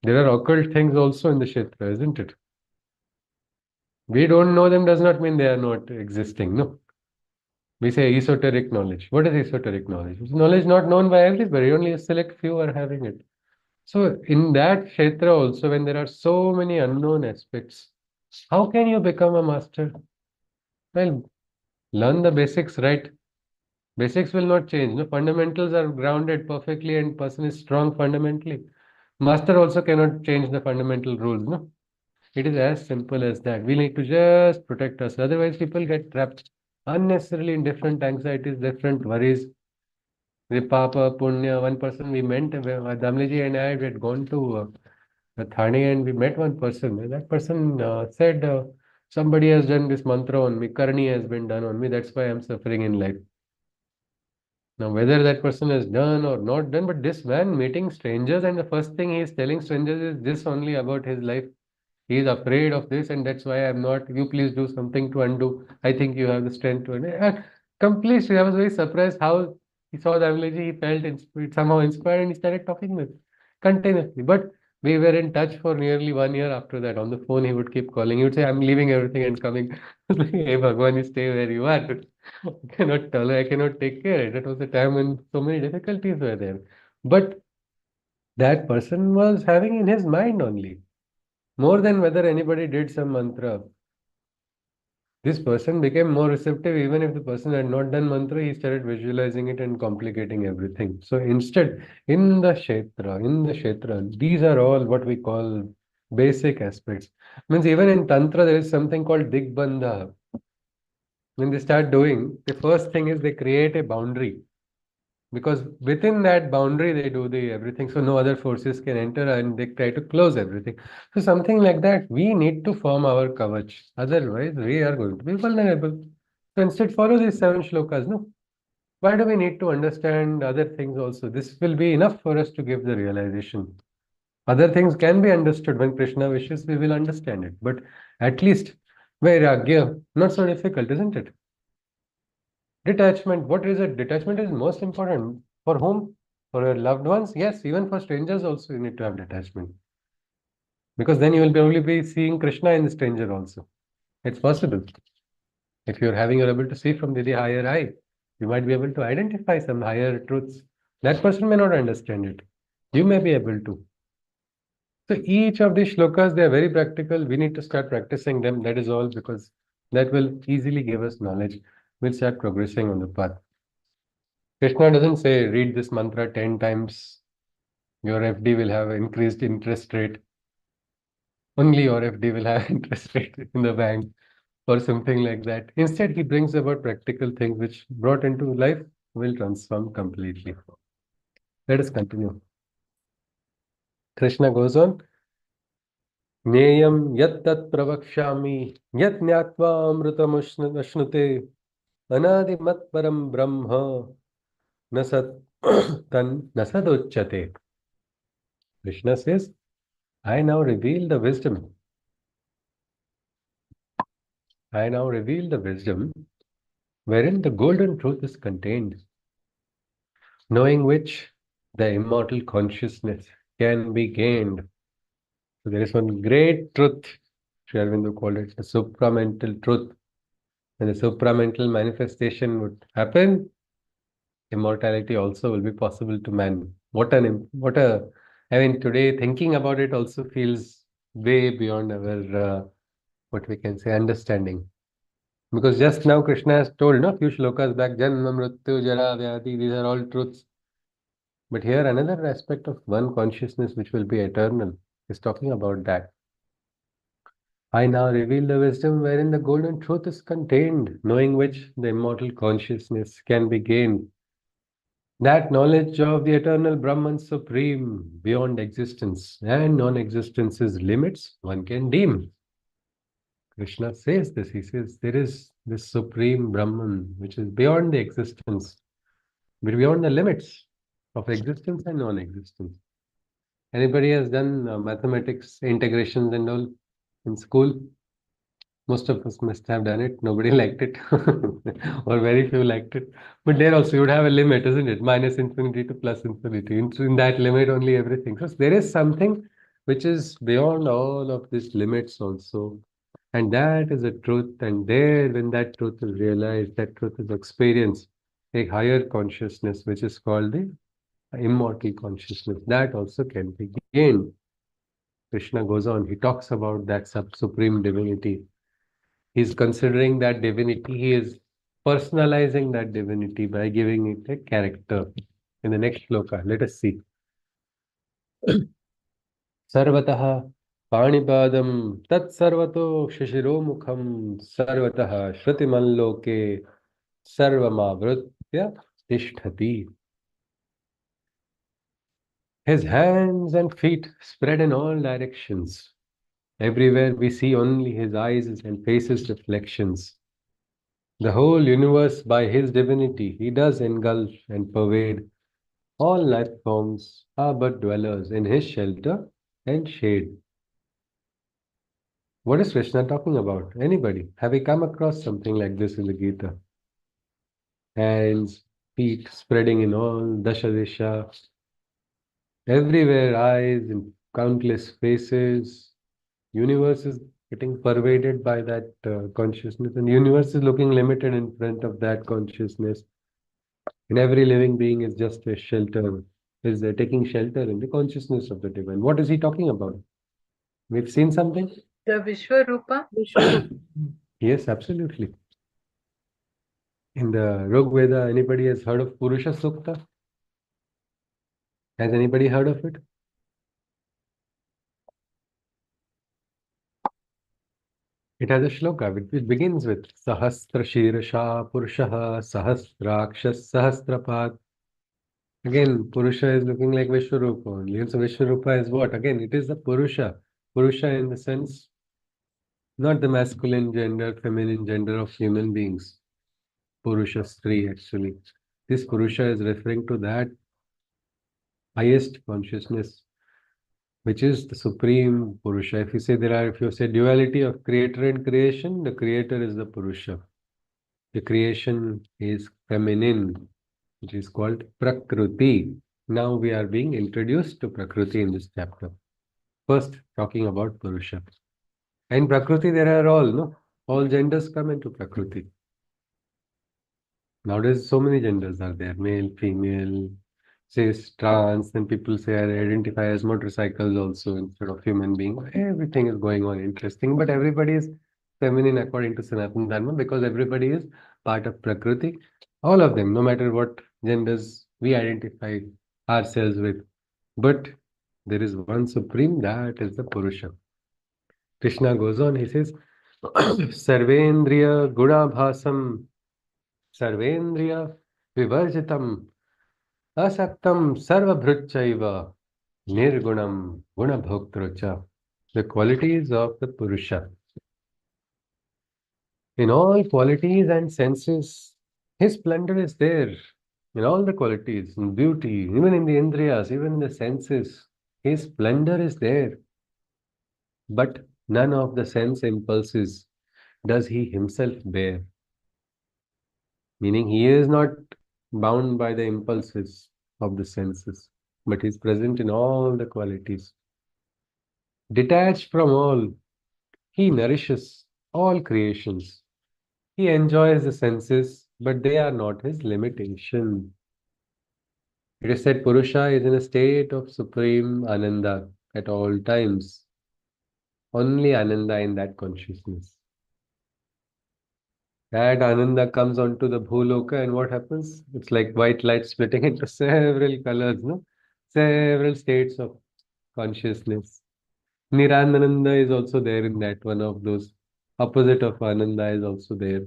There are occult things also in the Kshetra, isn't it? We don't know them does not mean they are not existing. No. We say esoteric knowledge. What is esoteric knowledge? It's knowledge not known by everybody. Only a select few are having it. So in that Kshetra also, when there are so many unknown aspects, how can you become a master? Well, learn the basics, right? Basics will not change. No, fundamentals are grounded perfectly and person is strong fundamentally. Master also cannot change the fundamental rules, no? It is as simple as that. We need to just protect us. Otherwise, people get trapped unnecessarily in different anxieties, different worries. The Papa, Punya, one person we met, Damliji and I had gone to Thane and we met one person. And that person said, somebody has done this mantra on me, Karni has been done on me, that's why I'm suffering in life. Now, whether that person has done or not done, but this man meeting strangers and the first thing he is telling strangers is this only about his life. He is afraid of this, and that's why I'm not. You please do something to undo. I think you have the strength to undo. Completely, I was very surprised how he saw the village. He felt somehow inspired, and he started talking with continuously. But we were in touch for nearly 1 year after that. On the phone, he would keep calling. He would say, "I'm leaving everything and coming." I was like, "Hey, Bhagwan, you stay where you are. I cannot tell. I cannot take care." That was the time when so many difficulties were there. But that person was having in his mind only more than whether anybody did some mantra. This person became more receptive even if the person had not done mantra, he started visualizing it and complicating everything. So instead, in the Kshetra, these are all what we call basic aspects. Means even in Tantra, there is something called Digbandha. When they start doing, the first thing is they create a boundary. Because within that boundary they do the everything, so no other forces can enter and they try to close everything. So something like that, we need to form our kavach, otherwise we are going to be vulnerable. So instead follow these 7 shlokas. No, why do we need to understand other things also? This will be enough for us to give the realization. Other things can be understood. When Krishna wishes, we will understand it, but at least vairagya, not so difficult, isn't it? Detachment, what is it? Detachment is most important. For whom? For your loved ones, yes, even for strangers also you need to have detachment. Because then you will only be seeing Krishna in the stranger also. It's possible. If you're able to see from the higher eye, you might be able to identify some higher truths. That person may not understand it. You may be able to. So each of these shlokas, they are very practical. We need to start practicing them. That is all, because that will easily give us knowledge. We'll start progressing on the path. Krishna doesn't say read this mantra 10 times. Your FD will have increased interest rate. Only your FD will have interest rate in the bank or something like that. Instead, he brings about practical things which brought into life will transform completely. Let us continue. Krishna goes on. Neyam yat tat pravakshami yat nyatva amrutamushnute anadimat param brahma nasat nasadochyate. Krishna says, I now reveal the wisdom. I now reveal the wisdom wherein the golden truth is contained, knowing which the immortal consciousness can be gained. So there is one great truth, Sri Aurobindo called it the supramental truth. When the supramental manifestation would happen, immortality also will be possible to man. I mean, today thinking about it also feels way beyond our, what we can say, understanding. Because just now Krishna has told, no, few shlokas back, Janma, Mrityu, Jara, Vyadi, these are all truths. But here another aspect of one consciousness which will be eternal is talking about that. I now reveal the wisdom wherein the golden truth is contained, knowing which the immortal consciousness can be gained. That knowledge of the eternal Brahman supreme beyond existence and non-existence's limits one can deem. Krishna says this. He says there is this supreme Brahman which is beyond the existence, beyond the limits of existence and non-existence. Anybody has done mathematics integrations and all in school? Most of us must have done it. Nobody liked it, or very few liked it. But there also you would have a limit, isn't it? Minus infinity to plus infinity. In that limit, only everything. So there is something which is beyond all of these limits also. And that is a truth. And there, when that truth is realized, that truth is experienced, a higher consciousness, which is called the immortal consciousness, that also can be gained. Krishna goes on, he talks about that supreme divinity. He's considering that divinity, he is personalizing that divinity by giving it a character. In the next shloka, let us see. Sarvatah Panipadam Tat Sarvato Shishiromukam Sarvatah Shrutimaloke Sarvamavritya Tishtati. His hands and feet spread in all directions. Everywhere we see only his eyes and faces reflections. The whole universe by his divinity, he does engulf and pervade. All life forms are but dwellers in his shelter and shade. What is Krishna talking about? Anybody? Have you come across something like this in the Gita? Hands, feet spreading in all Dashadisha. Everywhere eyes in countless faces. Universe is getting pervaded by that consciousness, and universe is looking limited in front of that consciousness. And every living being is just a shelter, is taking shelter in the consciousness of the divine. What is he talking about? We've seen something? The Vishwarupa. Yes, absolutely. In the Rig Veda, anybody has heard of Purusha Sukta? Has anybody heard of it? It has a shloka which begins with Sahasra Shirasha Purushaha Sahasrakshas Sahasrapad. Again, Purusha is looking like Vishwarupa only. And so Vishwarupa is what? Again, it is the Purusha. Purusha in the sense, not the masculine gender, feminine gender of human beings. Purusha Stri actually. This Purusha is referring to that highest consciousness, which is the supreme Purusha. If you say duality of creator and creation, the creator is the Purusha. The creation is feminine, which is called Prakruti. Now we are being introduced to Prakriti in this chapter. First, talking about Purusha. In Prakriti, there are all genders come into Prakriti. Nowadays, so many genders are there, male, female, cis, trans, then people say I identify as motorcycles also instead of human being. Everything is going on interesting, but everybody is feminine according to Sanatana Dharma because everybody is part of Prakriti. All of them, no matter what genders we identify ourselves with. But there is one supreme, that is the Purusha. Krishna goes on, he says, Sarvendriya Gunabhasam Sarvendriya Vivarjitam Asaktam Sarvabhrutchaiva Nirgunam Gunabhoktracha. The qualities of the Purusha. In all qualities and senses, his splendor is there. In all the qualities, in beauty, even in the Indriyas, even in the senses, his splendor is there. But none of the sense impulses does he himself bear. Meaning he is not bound by the impulses of the senses, but he is present in all the qualities. Detached from all, he nourishes all creations. He enjoys the senses, but they are not his limitation. It is said Purusha is in a state of supreme Ananda at all times. Only Ananda in that consciousness. That Ananda comes onto the Bhuloka, and what happens? It's like white light splitting into several colors, no? Several states of consciousness. Nirananda is also there in that, one of those. Opposite of Ananda is also there.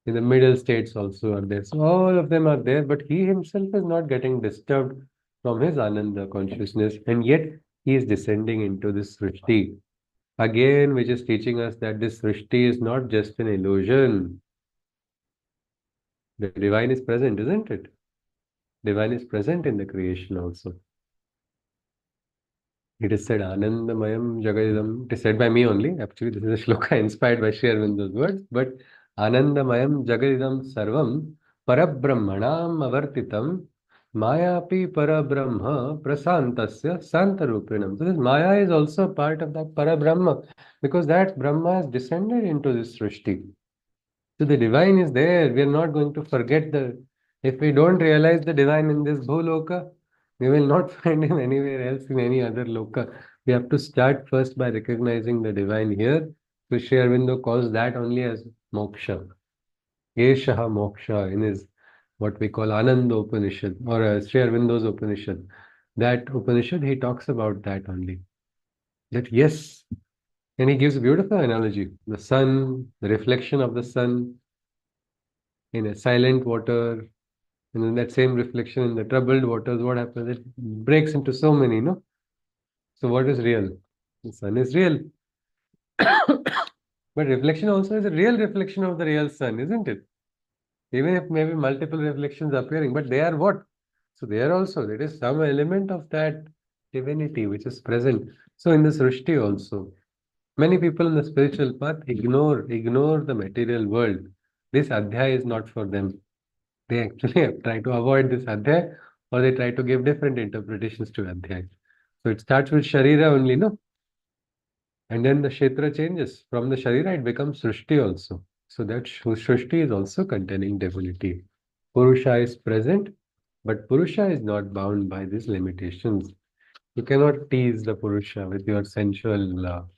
In the middle states also are there. So all of them are there, but he himself is not getting disturbed from his Ananda consciousness, and yet he is descending into this Srishti. Again, which is teaching us that this Srishti is not just an illusion. The divine is present, isn't it? Divine is present in the creation also. It is said, Anandamayam Jagadidam. It is said by me only. Actually, this is a shloka inspired by Sri Aurobindo's words. But Anandamayam Jagadidam Sarvam Parabrahmanam Avartitam Mayapi Parabrahma Prasantasya Santarupinam. So this Maya is also part of that Parabrahma because that Brahma has descended into this Srishti. So the divine is there. We are not going to forget the. If we don't realize the divine in this Bhuloka, we will not find him anywhere else in any other loka. We have to start first by recognizing the divine here. So Sri Aurobindo calls that only as moksha. Yeshaha moksha in his what we call Ananda Upanishad or Sri Aurobindo's Upanishad. That Upanishad, he talks about that only. That yes, and he gives a beautiful analogy. The sun, the reflection of the sun in a silent water, and then that same reflection in the troubled waters, what happens? It breaks into so many, no? So what is real? The sun is real. But reflection also is a real reflection of the real sun, isn't it? Even if maybe multiple reflections appearing, but they are what? So there also, there is some element of that divinity which is present. So in this Srishti also, many people in the spiritual path ignore the material world. This Adhyay is not for them. They actually try to avoid this Adhyay, or they try to give different interpretations to Adhyay. So it starts with Sharira only, no? And then the Kshetra changes. From the Sharira, it becomes Srishti also. So that Srishti is also containing divinity. Purusha is present, but Purusha is not bound by these limitations. You cannot tease the Purusha with your sensual,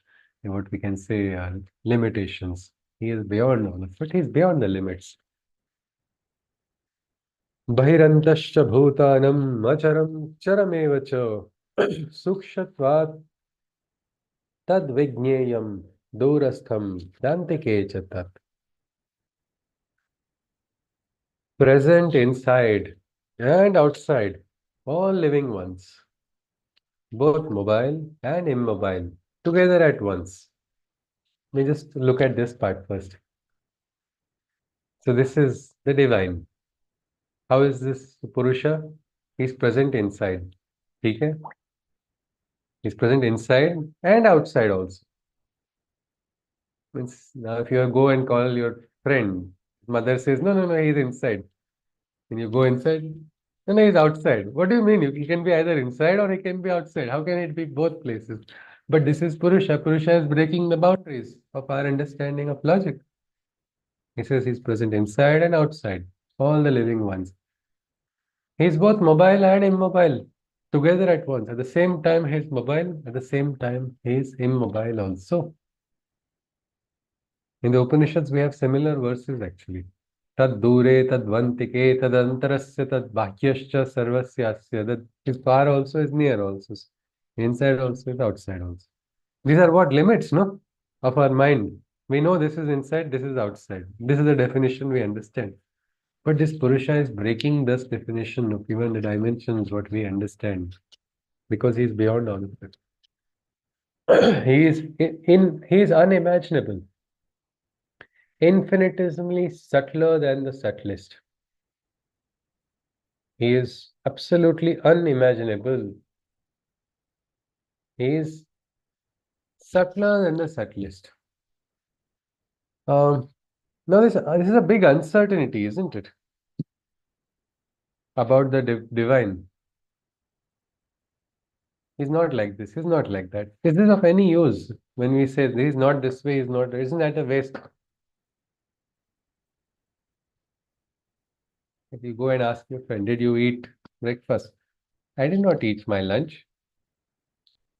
what we can say, limitations. He is beyond all of it. He is beyond the limits. बहिरन्तश्च भूतानम् अचरं चरमेव च सूक्ष्मत्वात् तद्विज्ञेयं दूरस्थं दान्तिके च तत्. Present inside and outside, all living ones, both mobile and immobile, together at once. Let me just look at this part first. So this is the divine. How is this Purusha? He's present inside. Okay? He's present inside and outside also. Means now if you go and call your friend, mother says, no, no, no, he's inside. When you go inside, No, no, he's outside. What do you mean? He can be either inside or he can be outside. How can it be both places? But this is Purusha. Purusha is breaking the boundaries of our understanding of logic. He says he's present inside and outside, all the living ones. He's both mobile and immobile together at once. At the same time, he's mobile. At the same time, he's immobile also. In the Upanishads, we have similar verses actually. Tad dure, tad vantike, tad antarasya, tad bahyascha sarvasyasya. That is far also is near also. Inside also is outside also. These are what limits, no? Of our mind. We know this is inside, this is outside. This is the definition we understand. But this Purusha is breaking this definition of even the dimensions what we understand. Because he is beyond all of it. He is unimaginable. Infinitesimally subtler than the subtlest. He is absolutely unimaginable. He is subtler than the subtlest. Now this is a big uncertainty, isn't it? About the divine. He's not like this, he's not like that. Is this of any use when we say he's not this way, he's not, isn't that a waste? If you go and ask your friend, did you eat breakfast? I did not eat my lunch.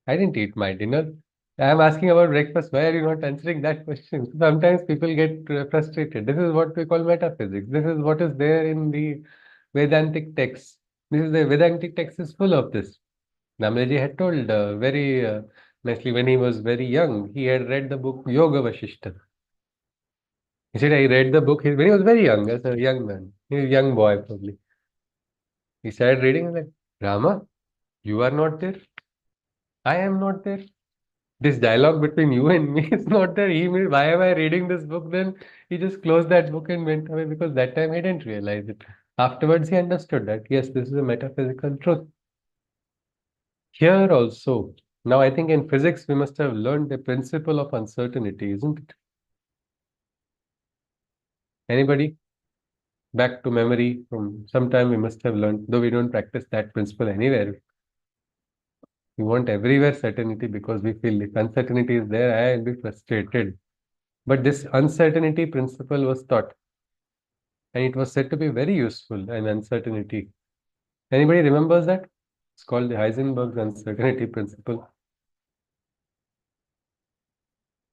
I didn't eat my dinner. I'm asking about breakfast. Why are you not answering that question? Sometimes people get frustrated. This is what we call metaphysics. This is what is there in the Vedantic texts. This is the Vedantic text is full of this. Namdeji had told very nicely when he was very young. He had read the book Yoga Vasishta. He said, I read the book when he was very young, as a young man. He was a young boy, probably. He started reading like, Rama, you are not there. I am not there. This dialogue between you and me is not there. Why am I reading this book then? He just closed that book and went away because that time he didn't realize it. Afterwards, he understood that, yes, this is a metaphysical truth. Here also, now I think in physics, we must have learned the principle of uncertainty, isn't it? Anybody? Back to memory from some time we must have learned, though we don't practice that principle anywhere. We want everywhere certainty because we feel if uncertainty is there, I will be frustrated. But this uncertainty principle was taught and it was said to be very useful and uncertainty. Anybody remembers that? It's called the Heisenberg's uncertainty principle.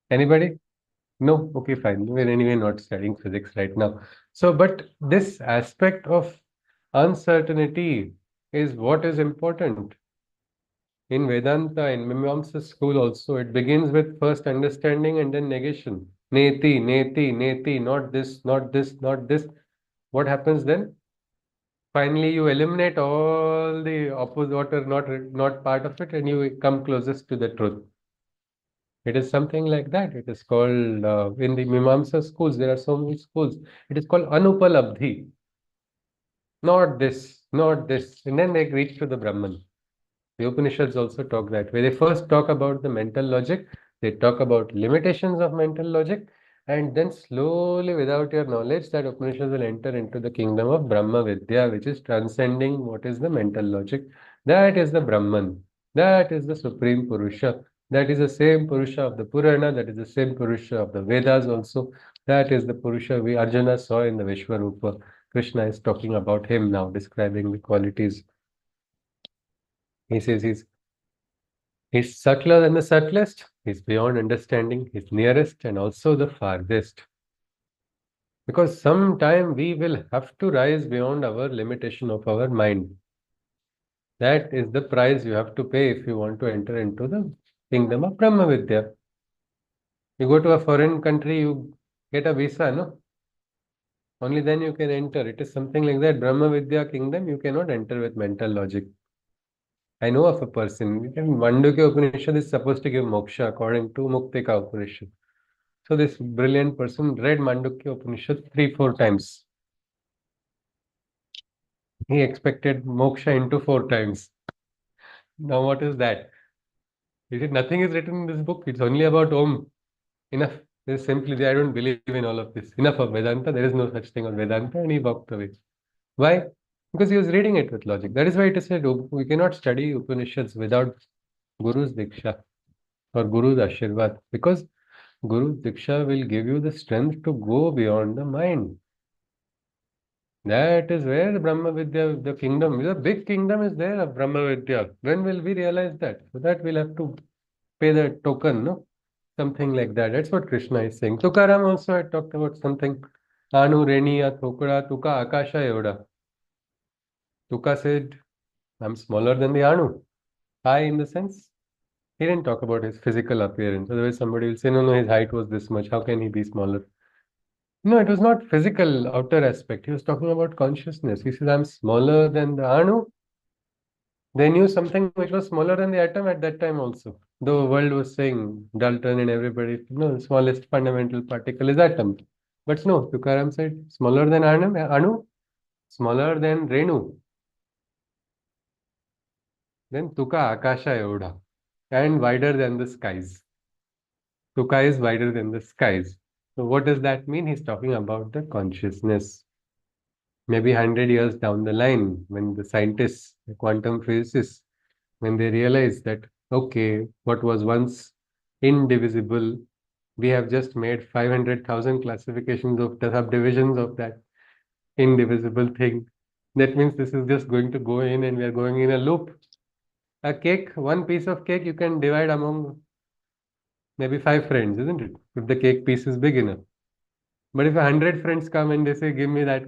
Anybody? No? Okay, fine. We're anyway not studying physics right now. So, but this aspect of uncertainty is what is important. In Vedanta, in Mimamsa school also, it begins with first understanding and then negation. Neti, neti, neti, not this, not this, not this. What happens then? Finally, you eliminate all the opposite, what are not part of it, and you come closest to the truth. It is something like that. It is called, in the Mimamsa schools, there are so many schools. It is called Anupalabdhi. Not this, not this. And then they reach to the Brahman. The Upanishads also talk that way. They first talk about the mental logic, they talk about limitations of mental logic, and then slowly, without your knowledge, that Upanishads will enter into the kingdom of Brahma Vidya, which is transcending what is the mental logic. That is the Brahman. That is the Supreme Purusha. That is the same Purusha of the Purana, that is the same Purusha of the Vedas also. That is the Purusha we Arjuna saw in the Vishwarupa. Krishna is talking about him now, describing the qualities. He says he's subtler than the subtlest, he's beyond understanding, he's nearest and also the farthest. Because sometime we will have to rise beyond our limitation of our mind. That is the price you have to pay if you want to enter into the kingdom of Brahma Vidya. You go to a foreign country, you get a visa, no? Only then you can enter. It is something like that. Brahma Vidya kingdom, you cannot enter with mental logic. I know of a person, Mandukya Upanishad is supposed to give moksha according to Muktika Upanishad. So this brilliant person read Mandukya Upanishad 3-4 times. He expected moksha into 4 times. Now what is that? He said nothing is written in this book. It's only about Om. Enough. There's simply, I don't believe in all of this. Enough of Vedanta. There is no such thing as Vedanta. And he walked away. Why? Because he was reading it with logic. That is why it is said we cannot study Upanishads without Guru's Diksha or Guru's Ashirvad. Because Guru's Diksha will give you the strength to go beyond the mind. That is where the Brahma Vidya, the kingdom, the big kingdom is there of Brahma Vidya. When will we realize that? So that we'll have to pay the token, no? Something like that. That's what Krishna is saying. Tukaram also had talked about something. Anu Reniya Thokura Tuka Akasha Yoda. Tuka said, I'm smaller than the Anu. High in the sense. He didn't talk about his physical appearance. Otherwise, somebody will say, no, his height was this much. How can he be smaller? No, it was not physical outer aspect. He was talking about consciousness. He says, I'm smaller than the Anu. They knew something which was smaller than the atom at that time also. The world was saying, Dalton and everybody, no, the smallest fundamental particle is atom. But no, Tukaram said, smaller than Anu, smaller than Renu. Then Tuka Akasha Yoda. And wider than the skies. Tuka is wider than the skies. So what does that mean? He's talking about the consciousness. Maybe 100 years down the line, when the scientists, the quantum physicists, when they realize that, okay, what was once indivisible, we have just made 500,000 classifications of the subdivisions of that indivisible thing. That means this is just going to go in and we are going in a loop. A cake, one piece of cake, you can divide among maybe 5 friends, isn't it? If the cake piece is big enough. But if 100 friends come and they say, give me that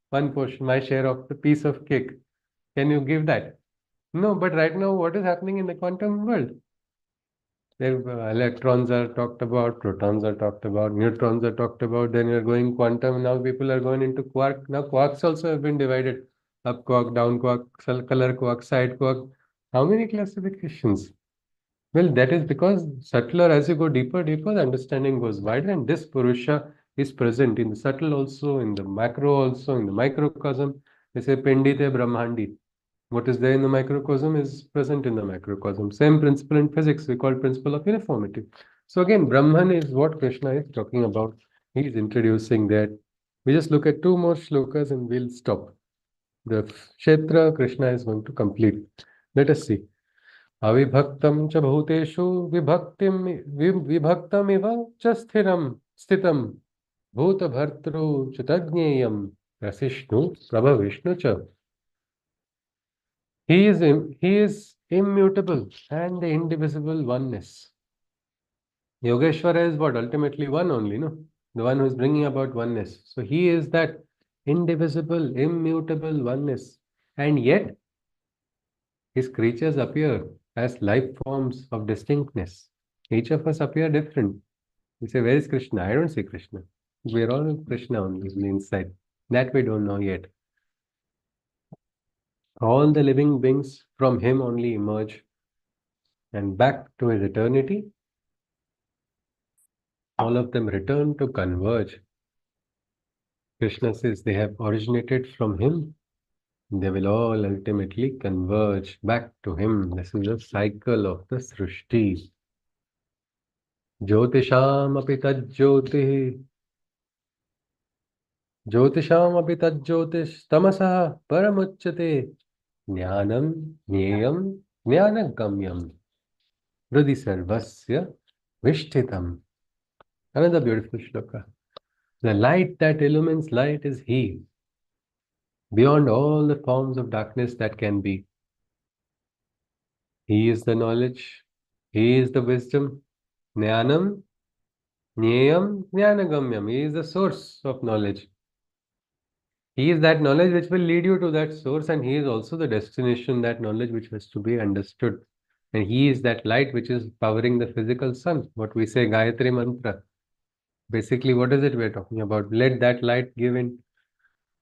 one portion, my share of the piece of cake, can you give that? No, but right now, what is happening in the quantum world? Electrons are talked about, protons are talked about, neutrons are talked about, then you're going quantum. Now people are going into quark. Now quarks also have been divided. Up quark, down quark, color quark, side quark. How many classifications? Well, that is because subtler, as you go deeper, deeper, the understanding goes wider, and this Purusha is present in the subtle also, in the macro also, in the microcosm. They say Pendite Brahmandi. What is there in the microcosm is present in the macrocosm. Same principle in physics, we call principle of uniformity. So again, Brahman is what Krishna is talking about. He is introducing that. We just look at 2 more shlokas and we'll stop. The Kshetra Krishna is going to complete. Let us see. Avibhaktam cha bhuteshu vibhaktam eva cha stitam bhuta bhartru chatagnyayam rasishnu prabhavishnu cha. He is immutable and the indivisible oneness. Yogeshwara is what? Ultimately one only, no? The one who is bringing about oneness. So he is that indivisible, immutable oneness. And yet, his creatures appear as life forms of distinctness. Each of us appear different. We say, where is Krishna? I don't see Krishna. We're all Krishna only on the inside. That we don't know yet. All the living beings from him only emerge. And back to his eternity, all of them return to converge. Krishna says they have originated from him. They will all ultimately converge back to him. This is a cycle of the Srishti. Jyotisham api tajyotih. Jyotisham api tajyotish tamasaha paramuchyate. Jnanam jneyam jnanagamyam. Hridi sarvasya vishtitam. Another beautiful shloka. The light that illumines light is he. Beyond all the forms of darkness that can be. He is the knowledge. He is the wisdom. Jnanam, Jneyam, Jnanagamyam. He is the source of knowledge. He is that knowledge which will lead you to that source, and he is also the destination, that knowledge which has to be understood. And he is that light which is powering the physical sun. What we say, Gayatri Mantra. Basically, what is it we're talking about? Let that light give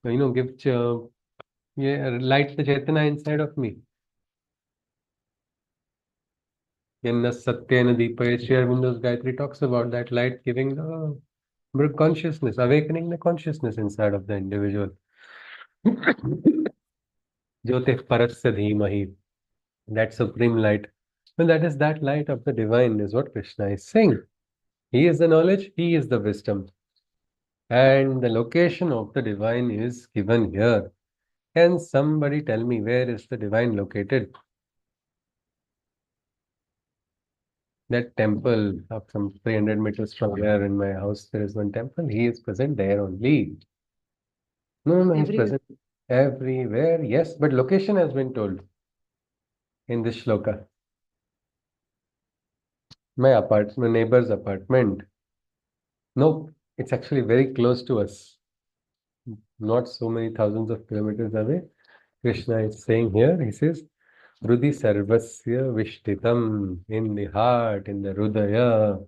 light the Chaitanya inside of me. Yanna Satyena Deepaya Sri Aurobindo's Gayatri talks about that light giving the consciousness, awakening the consciousness inside of the individual. Jyotih Parasya Dhimahi, that supreme light. Well, that is that light of the divine, is what Krishna is saying. He is the knowledge, he is the wisdom. And the location of the divine is given here. Can somebody tell me where is the divine located? That temple of some 300 meters from here in my house, there is one temple. He is present there only. No, he's Everywhere. present everywhere. Yes, but location has been told in this shloka. My neighbor's apartment. Nope, it's actually very close to us. Not so many thousands of kilometers away. Krishna is saying here, he says, Hrudi sarvasya vishtitam, in the heart, in the hridaya.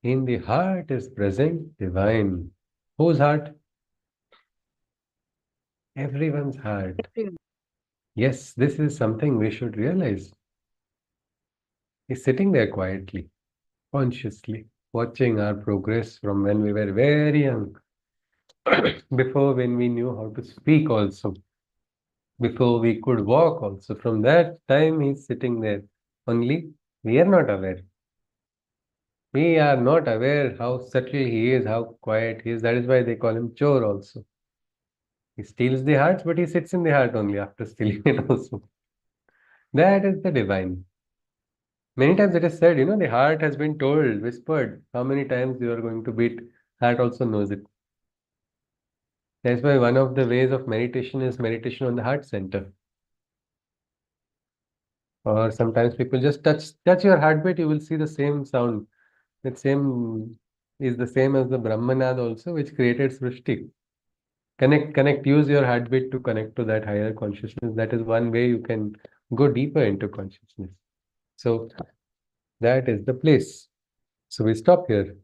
In the heart is present divine. Whose heart? Everyone's heart. Everywhere. Yes, this is something we should realize. He's sitting there quietly, consciously, watching our progress from when we were very young, before when we knew how to speak also, before we could walk also. From that time, he's sitting there. Only we are not aware. We are not aware how subtle he is, how quiet he is. That is why they call him Chor also. He steals the hearts, but he sits in the heart only after stealing it also. That is the divine. Many times it is said, the heart has been told, whispered, how many times you are going to beat. Heart also knows it. That's why one of the ways of meditation is meditation on the heart center. Or sometimes people just touch your heartbeat, you will see the same sound. That same is the same as the Brahmanad also, which created Srishti. Connect, use your heartbeat to connect to that higher consciousness. That is one way you can go deeper into consciousness. So that is the place. So we stop here.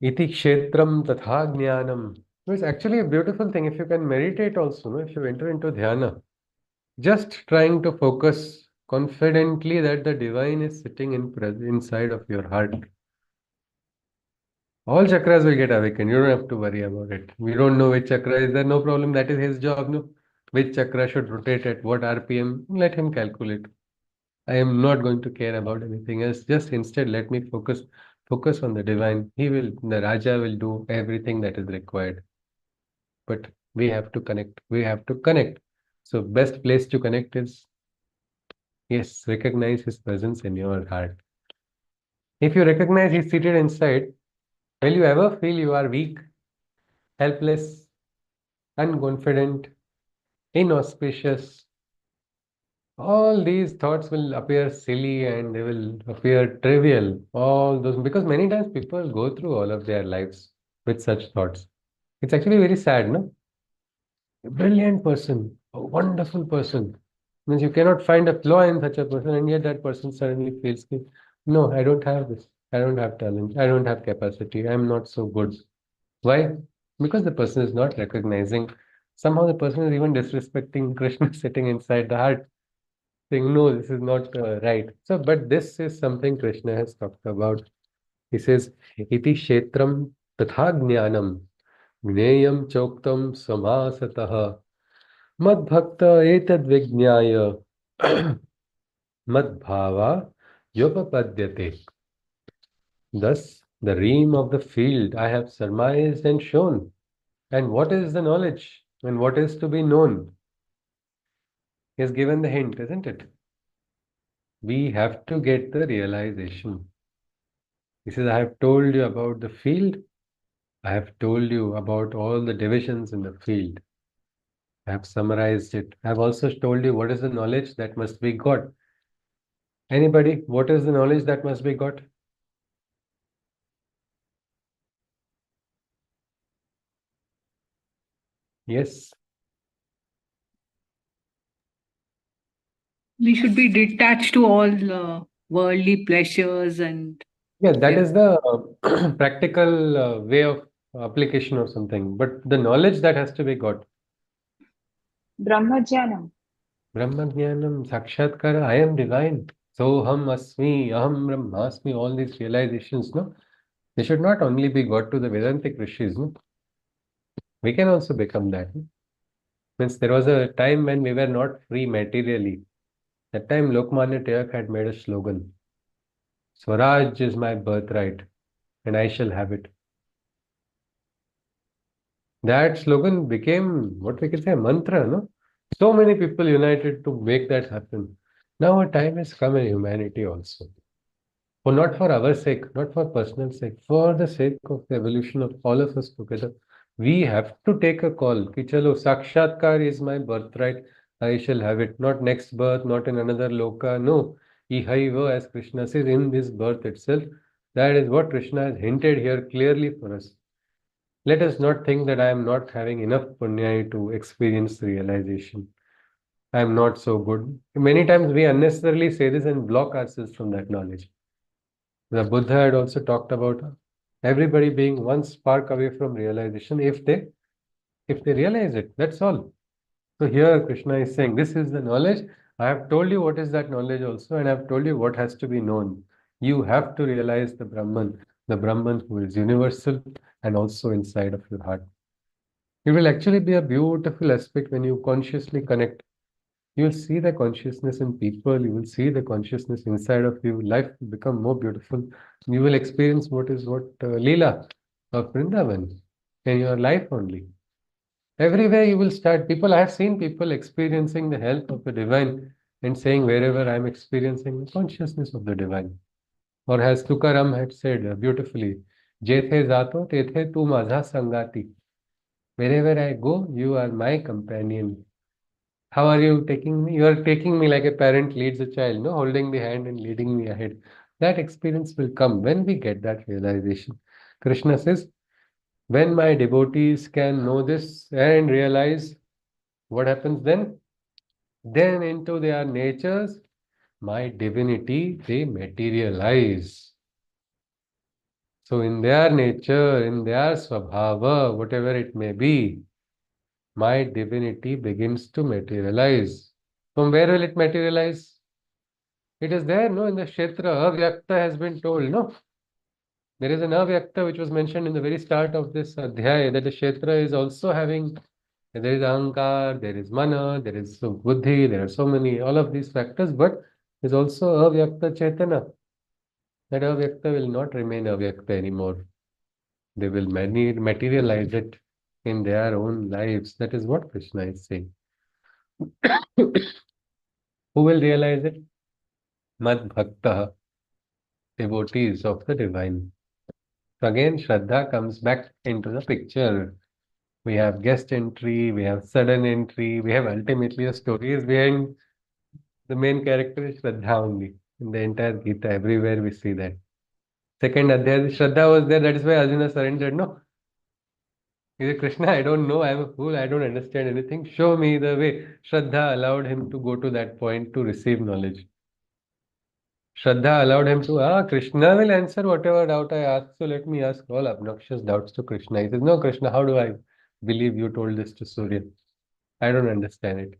Iti kshetram tatha jnanam. It's actually a beautiful thing if you can meditate also, no? If you enter into dhyana, just trying to focus confidently that the divine is sitting inside of your heart. All chakras will get awakened. You don't have to worry about it. We don't know which chakra is there, no problem. That is his job, no? Which chakra should rotate at what RPM? Let him calculate. I am not going to care about anything else. Just instead let me focus on the divine. The Raja will do everything that is required. But we have to connect. We have to connect. So best place to connect is, yes, recognize his presence in your heart. If you recognize he's seated inside, will you ever feel you are weak, helpless, unconfident, inauspicious? All these thoughts will appear silly and they will appear trivial. All those, because many times people go through all of their lives with such thoughts. It's actually very sad, no? A brilliant person, a wonderful person. Means you cannot find a flaw in such a person, and yet that person suddenly feels, no, I don't have this. I don't have talent. I don't have capacity. I'm not so good. Why? Because the person is not recognizing. Somehow the person is even disrespecting Krishna sitting inside the heart, saying, no, this is not right. So, but this is something Krishna has talked about. He says, iti kshetram tatha jnanam gneyam choktam samasatah madbhakta etad vijnaya madbhava yopapadyate. Thus, the ream of the field I have surmised and shown. And what is the knowledge? And what is to be known? He has given the hint, isn't it? We have to get the realization. He says, I have told you about the field. I have told you about all the divisions in the field. I have summarized it. I have also told you what is the knowledge that must be got. Anybody, what is the knowledge that must be got? Yes. We should be detached to all worldly pleasures and Yeah, that yeah. is the practical way of application or something. But the knowledge that has to be got. Brahmajnanam. Brahmajnanam, Sakshatkara, I am divine. Soham Asmi, Aham Brahmasmi, all these realizations, no? They should not only be got to the Vedantic rishis, no? We can also become that. No? Means there was a time when we were not free materially. That time Lokmanya Tilak had made a slogan. Swaraj is my birthright and I shall have it. That slogan became what we can say a mantra, no? So many people united to make that happen. Now a time has come in humanity also. For not for our sake, not for personal sake, for the sake of the evolution of all of us together. We have to take a call. Ki chalo, Sakshatkar is my birthright. I shall have it. Not next birth, not in another loka. No. Ihaiva, as Krishna says, in this birth itself. That is what Krishna has hinted here clearly for us. Let us not think that I am not having enough punya to experience realization. I am not so good. Many times we unnecessarily say this and block ourselves from that knowledge. The Buddha had also talked about everybody being one spark away from realization if they realize it. That's all. So here Krishna is saying, this is the knowledge. I have told you what is that knowledge also, and I have told you what has to be known. You have to realize the Brahman who is universal and also inside of your heart. It will actually be a beautiful aspect when you consciously connect. You will see the consciousness in people, you will see the consciousness inside of you. Life will become more beautiful. You will experience what Leela of Vrindavan in your life only. Everywhere you will start. I have seen people experiencing the help of the divine and saying, wherever I am experiencing the consciousness of the divine. Or as Tukaram had said beautifully, Jethe Zato Tethe Tu Mazha Sangati. Wherever I go, you are my companion. How are you taking me? You are taking me like a parent leads a child, no, holding the hand and leading me ahead. That experience will come when we get that realization. Krishna says, when my devotees can know this and realize what happens then into their natures, my divinity, they materialize. So in their nature, in their swabhava, whatever it may be, my divinity begins to materialize. From where will it materialize? It is there, no, in the Kshetra. Avyakta has been told, no? There is an Avyakta which was mentioned in the very start of this Adhyay, that the Kshetra is also having, there is Ahankar, there is Mana, there is Buddhi, there are so many, all of these factors, but there's also Avyakta Chaitana. That Avyakta will not remain Avyakta anymore. They will materialize it in their own lives. That is what Krishna is saying. Who will realize it? Mad Bhakta, devotees of the divine. So again, Shraddha comes back into the picture. We have guest entry, we have sudden entry, we have ultimately the stories behind the main character is Shraddha only. In the entire Gita, everywhere we see that. Second Adhyay, Shraddha was there, that is why Arjuna surrendered. No, he said, Krishna, I don't know, I am a fool, I don't understand anything. Show me the way. Shraddha allowed him to go to that point to receive knowledge. Shraddha allowed him to, Krishna will answer whatever doubt I ask, so let me ask all obnoxious doubts to Krishna. He says, no, Krishna, how do I believe you told this to Surya? I don't understand it.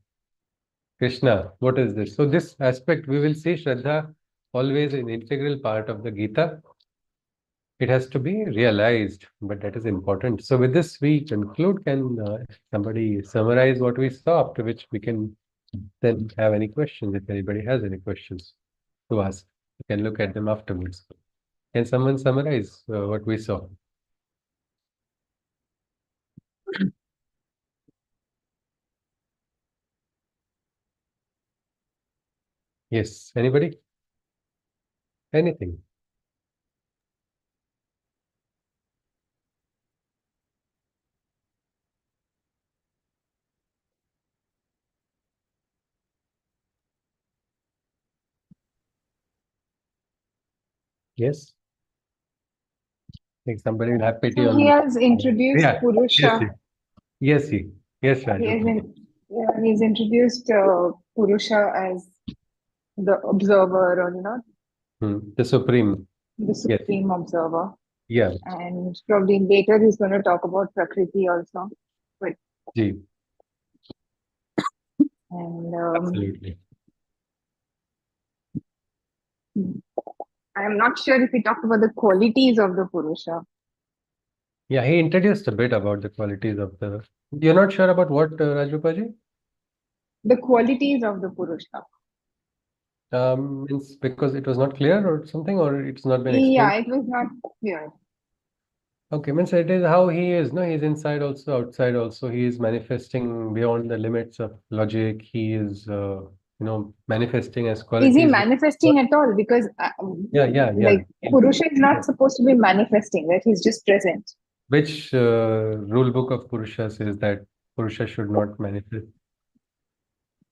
Krishna, what is this? So this aspect, we will see Shraddha always an integral part of the Gita. It has to be realized, but that is important. So with this, we conclude. Can somebody summarize what we saw, after which we can then have any questions, if anybody has any questions to ask. You can look at them afterwards. Can someone summarize what we saw? Yes, anybody? Anything? Yes? I think somebody will have pity So on he me. has introduced Yeah, yes, Purusha. yes, yes, He has Raju. he's introduced Purusha as the observer, or The Supreme. the Yes, supreme observer. yeah, And probably later he's going to talk about Prakriti also. But Ji, and absolutely. I'm not sure if he talked about the qualities of the Purusha. Yeah, he introduced a bit about the qualities of the. You're not sure about what, Rajrupaji? The qualities of the Purusha. Means because it was not clear or something, or it's not been Yeah, explained. it was not clear. Okay, means it is how he is. No, he's inside also, outside also. He is manifesting beyond the limits of logic. He is, manifesting as Is he qualities. manifesting at all? Because Yeah. like Purusha is not supposed to be manifesting, right? He's just present. Which rule book of Purusha says that Purusha should not manifest?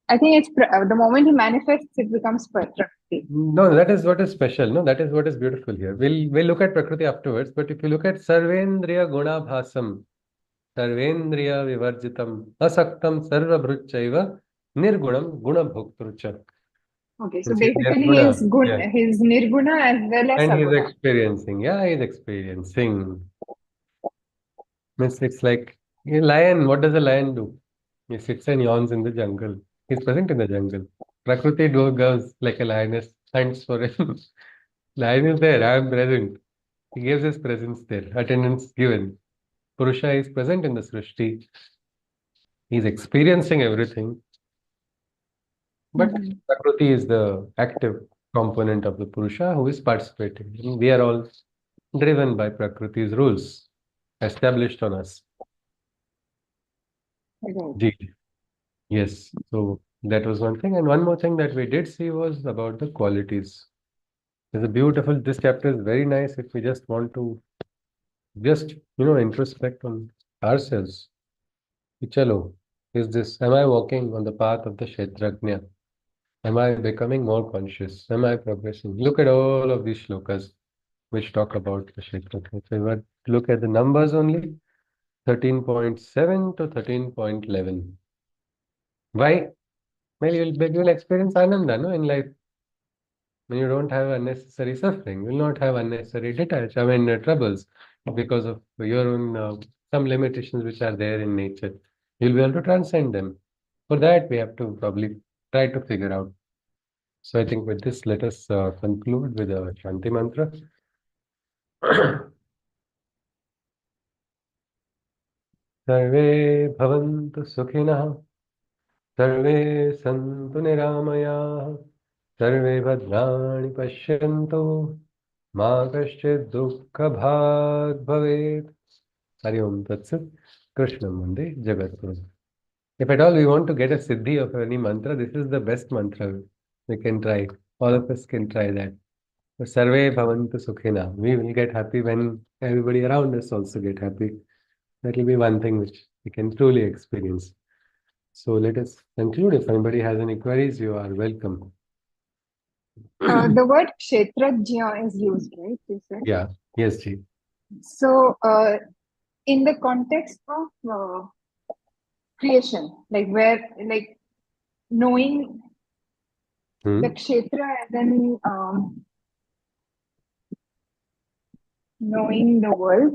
I think it's the moment he manifests, it becomes Prakriti. No, that is what is special. No, that is what is beautiful here. We'll look at Prakriti afterwards, but if you look at Sarvendriya Gunabhasam, Sarvendriya Vivarjitam, Asaktam Sarvabhruchaiva, Nirgunam Gunabhoktrucha. Okay, so Means he has basically guna. his good, Yeah. his nirguna as well as And he's saguna. experiencing. Yeah, he's experiencing. Means it's like a lion. What does a lion do? He sits and yawns in the jungle. He's present in the jungle. Prakriti goes like a lioness, hunts for him. Lion is there. I am present. He gives his presence there. Attendance given. Purusha is present in the Srishti. He's experiencing everything. But Mhm. Prakriti is the active component of the Purusha who is participating. And we are all driven by Prakriti's rules established on us. Right. Ji. Yes. So that was one thing. And one more thing that we did see was about the qualities. There's a beautiful, this chapter is very nice if we just want to introspect on ourselves. Chalo, am I walking on the path of the Kshetragnya? Am I becoming more conscious? Am I progressing? Look at all of these shlokas which talk about the Kshetragnya. So you were to look at the numbers only, 13.7 to 13.11. Why? Well, you'll experience ananda, no, in life. When you don't have unnecessary suffering, you will not have unnecessary troubles because of your own some limitations which are there in nature. You'll be able to transcend them. For that, we have to probably try to figure out. So I think with this, let us conclude with a Shanti mantra. Sarve bhavantu sukhinah, sarve santu niramaya, sarve bhadrani pashyantu, ma kaschid dukkha bhag bhavet. Hari Om Tat Sat. Krishnam Vande Jagatguru. If at all we want to get a siddhi of any mantra, this is the best mantra we can try. All of us can try that. Sarve bhavantu sukhina. We will get happy when everybody around us also get happy. That will be one thing which we can truly experience. So let us conclude. If anybody has any queries, you are welcome. The word Kshetragnya is used, right? You said. Yeah. Yes, Ji. So, in the context of creation, like knowing Hmm. the kshetra and then knowing the world,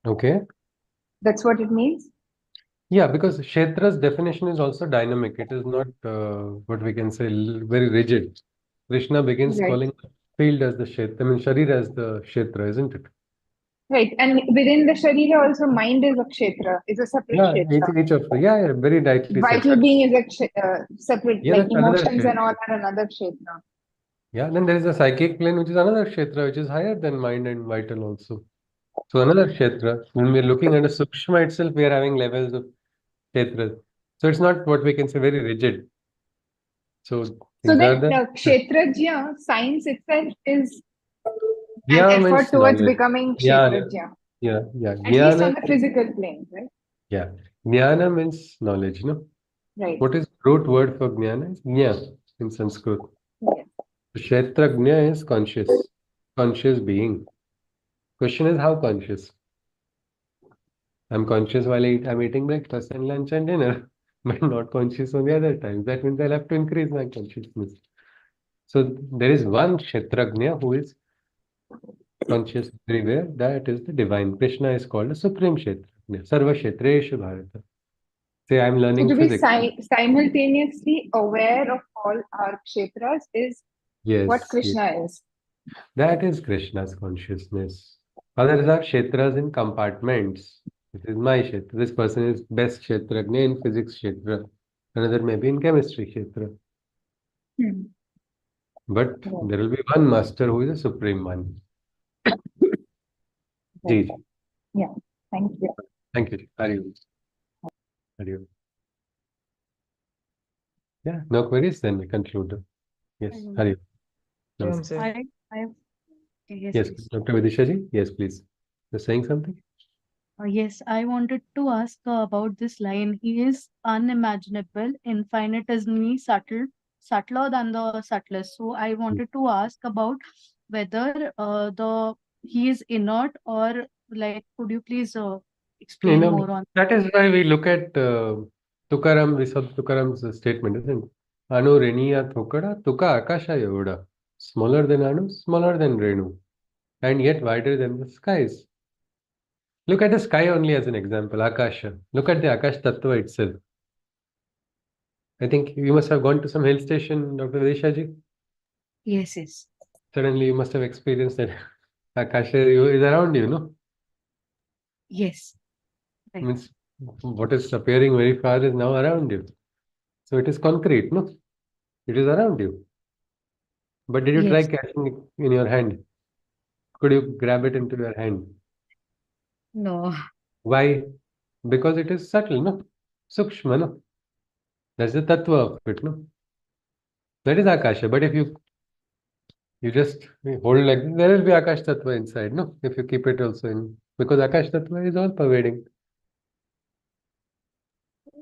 Okay. that's what it means. Yeah, because Kshetra's definition is also dynamic. It is not what we can say very rigid. Krishna begins Right. calling field as the Kshetra, I mean Sharir as the Kshetra, isn't it? Right. And within the Sharira also mind is a kshetra, is a separate Yeah, kshetra. each of yeah, very rightly said. Vital being is a separate, Yeah, like that's another emotions and Kshetra. all are another kshetra. Yeah, then there is a psychic plane, which is another Kshetra, which is higher than mind and vital also. So another Kshetra. When we're looking at a Sukshma itself, we are having levels of Kshetras. So it's not what we can say very rigid. So So these are then the kshetrajya, science itself is an Jnana effort means towards knowledge. becoming Jnana. kshetrajya, Yeah. at least on Jnana. the physical plane, right? Yeah. Jnana means knowledge, no? Right. What is root word for jnana? Is jna in Sanskrit. Yes. Kshetragnya is conscious being. Question is how conscious? I'm conscious while I'm eating breakfast and lunch and dinner, but not conscious on the other times. That means I'll have to increase my consciousness. So there is one Kshetragnya who is conscious everywhere. That is the divine. Krishna is called a supreme Kshetragnya. Sarva Kshetreshu Bharata. Say I'm So learning to be physics. simultaneously aware of all our kshetras is what Yes, yes. Krishna is. That is Krishna's consciousness. Others are Kshetras in compartments. This is my Kshetra. This person is best Kshetragnya in physics Kshetra. Another maybe in chemistry Kshetra. Hmm. But Right. there will be one master who is a supreme one. Right. Ji. Yeah. Thank you. Thank you. Hari. Hari. Yeah, no queries, then we conclude. Yes, Hari. Namaste. I yes, Yes, yes. Dr. Vidisha ji. Yes, please. You're saying something? Yes, I wanted to ask about this line. He is unimaginable, infinitesimally subtle, subtler than the subtlest. So I wanted to ask about whether the he is inert, or like, could you please You explain know, more on that is why we look at Tukaram, Vishab Tukaram's statement, isn't it? Anu Reniya Thokada, Tuka Akasha Yoda. Smaller than Anu, smaller than Renu, and yet wider than the skies. Look at the sky only as an example, Akasha. Look at the Akash Tattva itself. I think you must have gone to some hill station, Dr. Vidisha ji. Yes, yes. Suddenly you must have experienced that Akasha is around you, no? Yes. Right. Means what is appearing very far is now around you. So it is concrete, no? It is around you. But did you try Yes. catching it in your hand? Could you grab it into your hand? No. Why? Because it is subtle, no? Sukshma, no? That's the tattva of it, no? That is Akasha. But if you just hold like this, there will be Akash tattva inside, no? If you keep it also in, because Akash tattva is all pervading.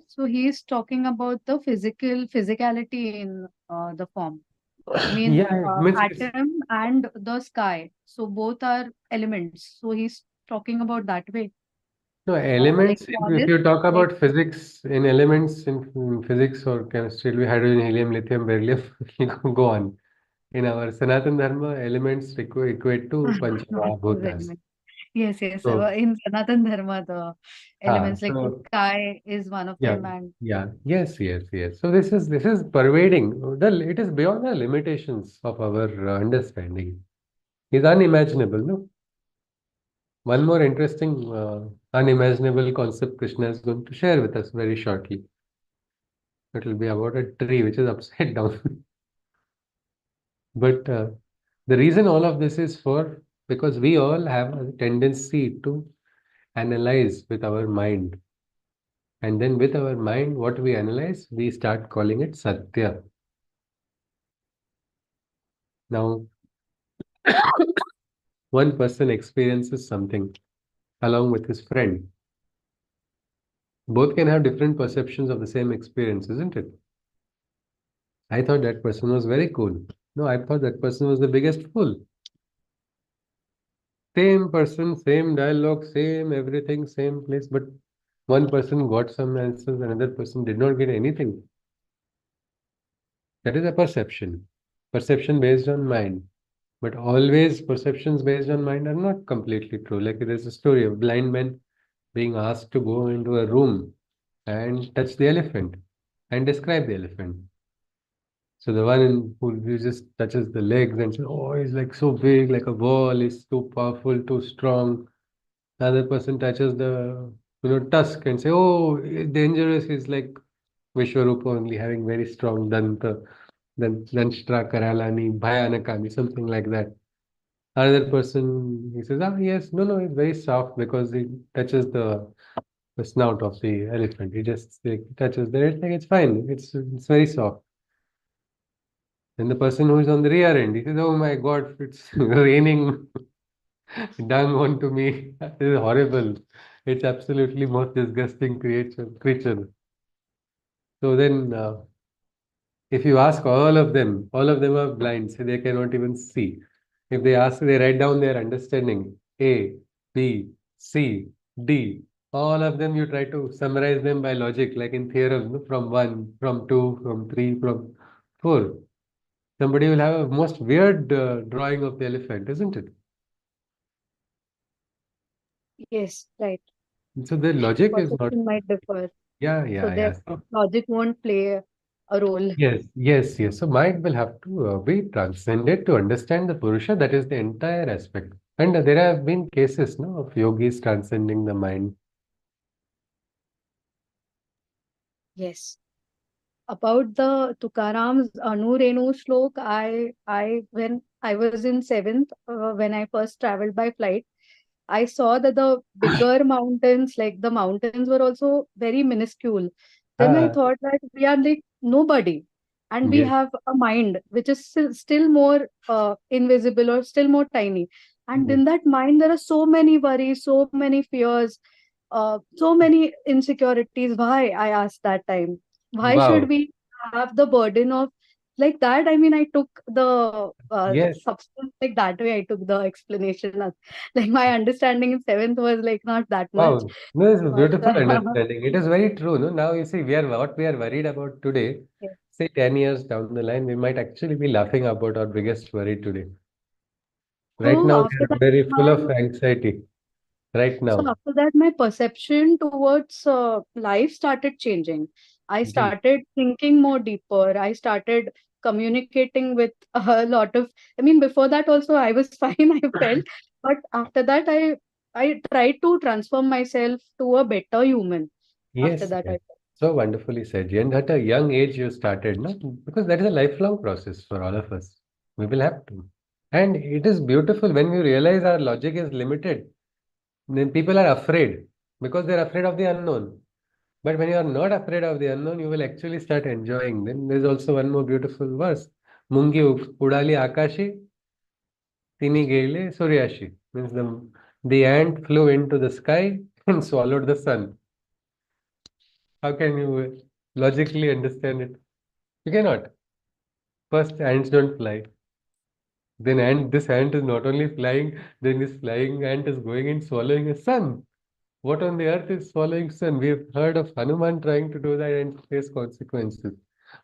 So he is talking about the physicality in the form. I mean, Yeah, means atom and the sky. So both are elements. So he's talking about that way. no Like elements. one If is you talk like, about physics in elements in physics or chemistry, it'll be hydrogen, helium, lithium, beryllium. You can go on. In our Sanatan Dharma, elements equate to Panchamahabhutas. element. Yes, yes. So, In Sanatan Dharma, the elements like the so sky is one of yeah, them, and yeah, yes, yes, yes. So this is pervading. It is beyond the limitations of our understanding. It's unimaginable, no? One more interesting, unimaginable concept Krishna is going to share with us very shortly. It will be about a tree which is upside down. But the reason all of this is because we all have a tendency to analyze with our mind. And then with our mind, what we analyze, we start calling it Satya. Now, one person experiences something along with his friend. Both can have different perceptions of the same experience, isn't it? I thought that person was very cool. No, I thought that person was the biggest fool. Same person, same dialogue, same everything, same place, but one person got some answers, another person did not get anything. That is a perception. Perception based on mind. But always perceptions based on mind are not completely true. Like there's a story of blind men being asked to go into a room and touch the elephant and describe the elephant. So the who just touches the legs and says, "Oh, he's like so big, like a wall. He's too powerful, too strong." The other person touches the tusk and say, "Oh, it's dangerous. He's like Vishwarupa only having very strong danta, then Danshtra Karalani, Bhayanakani, something like that." Another person he says, "Ah, yes, no, it's very soft because it touches the snout of the elephant. He just touches there. It's like it's fine. It's very soft." Then the person who is on the rear end, he says, "Oh my God, it's raining dung onto me. This is horrible. It's absolutely most disgusting creature." So then, if you ask all of them are blind, so they cannot even see. If they ask, they write down their understanding A, B, C, D. All of them, you try to summarize them by logic, like in theorem, no? From 1, from 2, from 3, from 4. Somebody will have a most weird drawing of the elephant, isn't it? yes, right. So the logic is not, Perception might differ. yeah, So yeah, their yeah. So, logic won't play a role. yes. So mind will have to be transcended to understand the Purusha. That is the entire aspect. And there have been cases, no, of yogis transcending the mind. Yes. About the Tukaram's Anu Renu Shlok, I when I was in seventh, when I first traveled by flight, I saw that the bigger mountains, like the mountains were also very minuscule. Then I Ah, thought that we are like nobody, and we yes. have a mind which is still more invisible or still more tiny. And Yes. in that mind, there are so many worries, so many fears, so many insecurities. Why? I asked that time. Why should Wow. we have the burden of like that? I mean, I took the Yes. substance like that way. I took the explanation as like my understanding in seventh was like not that much, Wow. No, it's a but beautiful understanding. It is very true. No, now you see, what we are worried about today. yes. Say 10 years down the line, we might actually be laughing about our biggest worry today. Right So now, we after are that, very full my of anxiety. Right so now. after that, my perception towards life started changing. I Ji. started thinking more deeper. I started communicating with a lot of. I mean, before that also I was fine. I felt, but after that, I tried to transform myself to a better human. After Yes, that, yes. I So wonderfully said. And at a young age, you started, no? Because that is a lifelong process for all of us. We will have to. And it is beautiful when we realize our logic is limited. Then people are afraid because they're afraid of the unknown. But when you are not afraid of the unknown, you will actually start enjoying. Then there's also one more beautiful verse. Mungi udali akashi, tini gele suryashi. Means the ant flew into the sky and swallowed the sun. How can you logically understand it? You cannot. First, ants don't fly. Then this ant is not only flying, then this flying ant is going and swallowing a sun. What on the earth is swallowing sun? We've heard of Hanuman trying to do that and face consequences.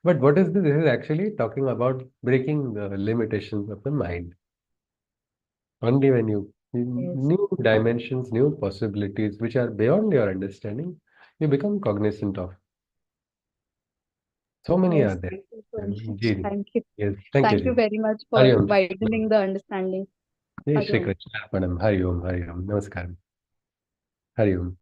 But what is this? This is actually talking about breaking the limitations of the mind. Only when you yes, new dimensions, new possibilities which are beyond your understanding, you become cognizant of. So many are yes. there. Thank you so much. Indeed. Thank you. Yes. Thank you, Thank you Ji. very much Hari for Om. widening the understanding. Jai Hari Shri Om. Krishna. Madam. Hari Om. Hari Om. Namaskar. Hari Om.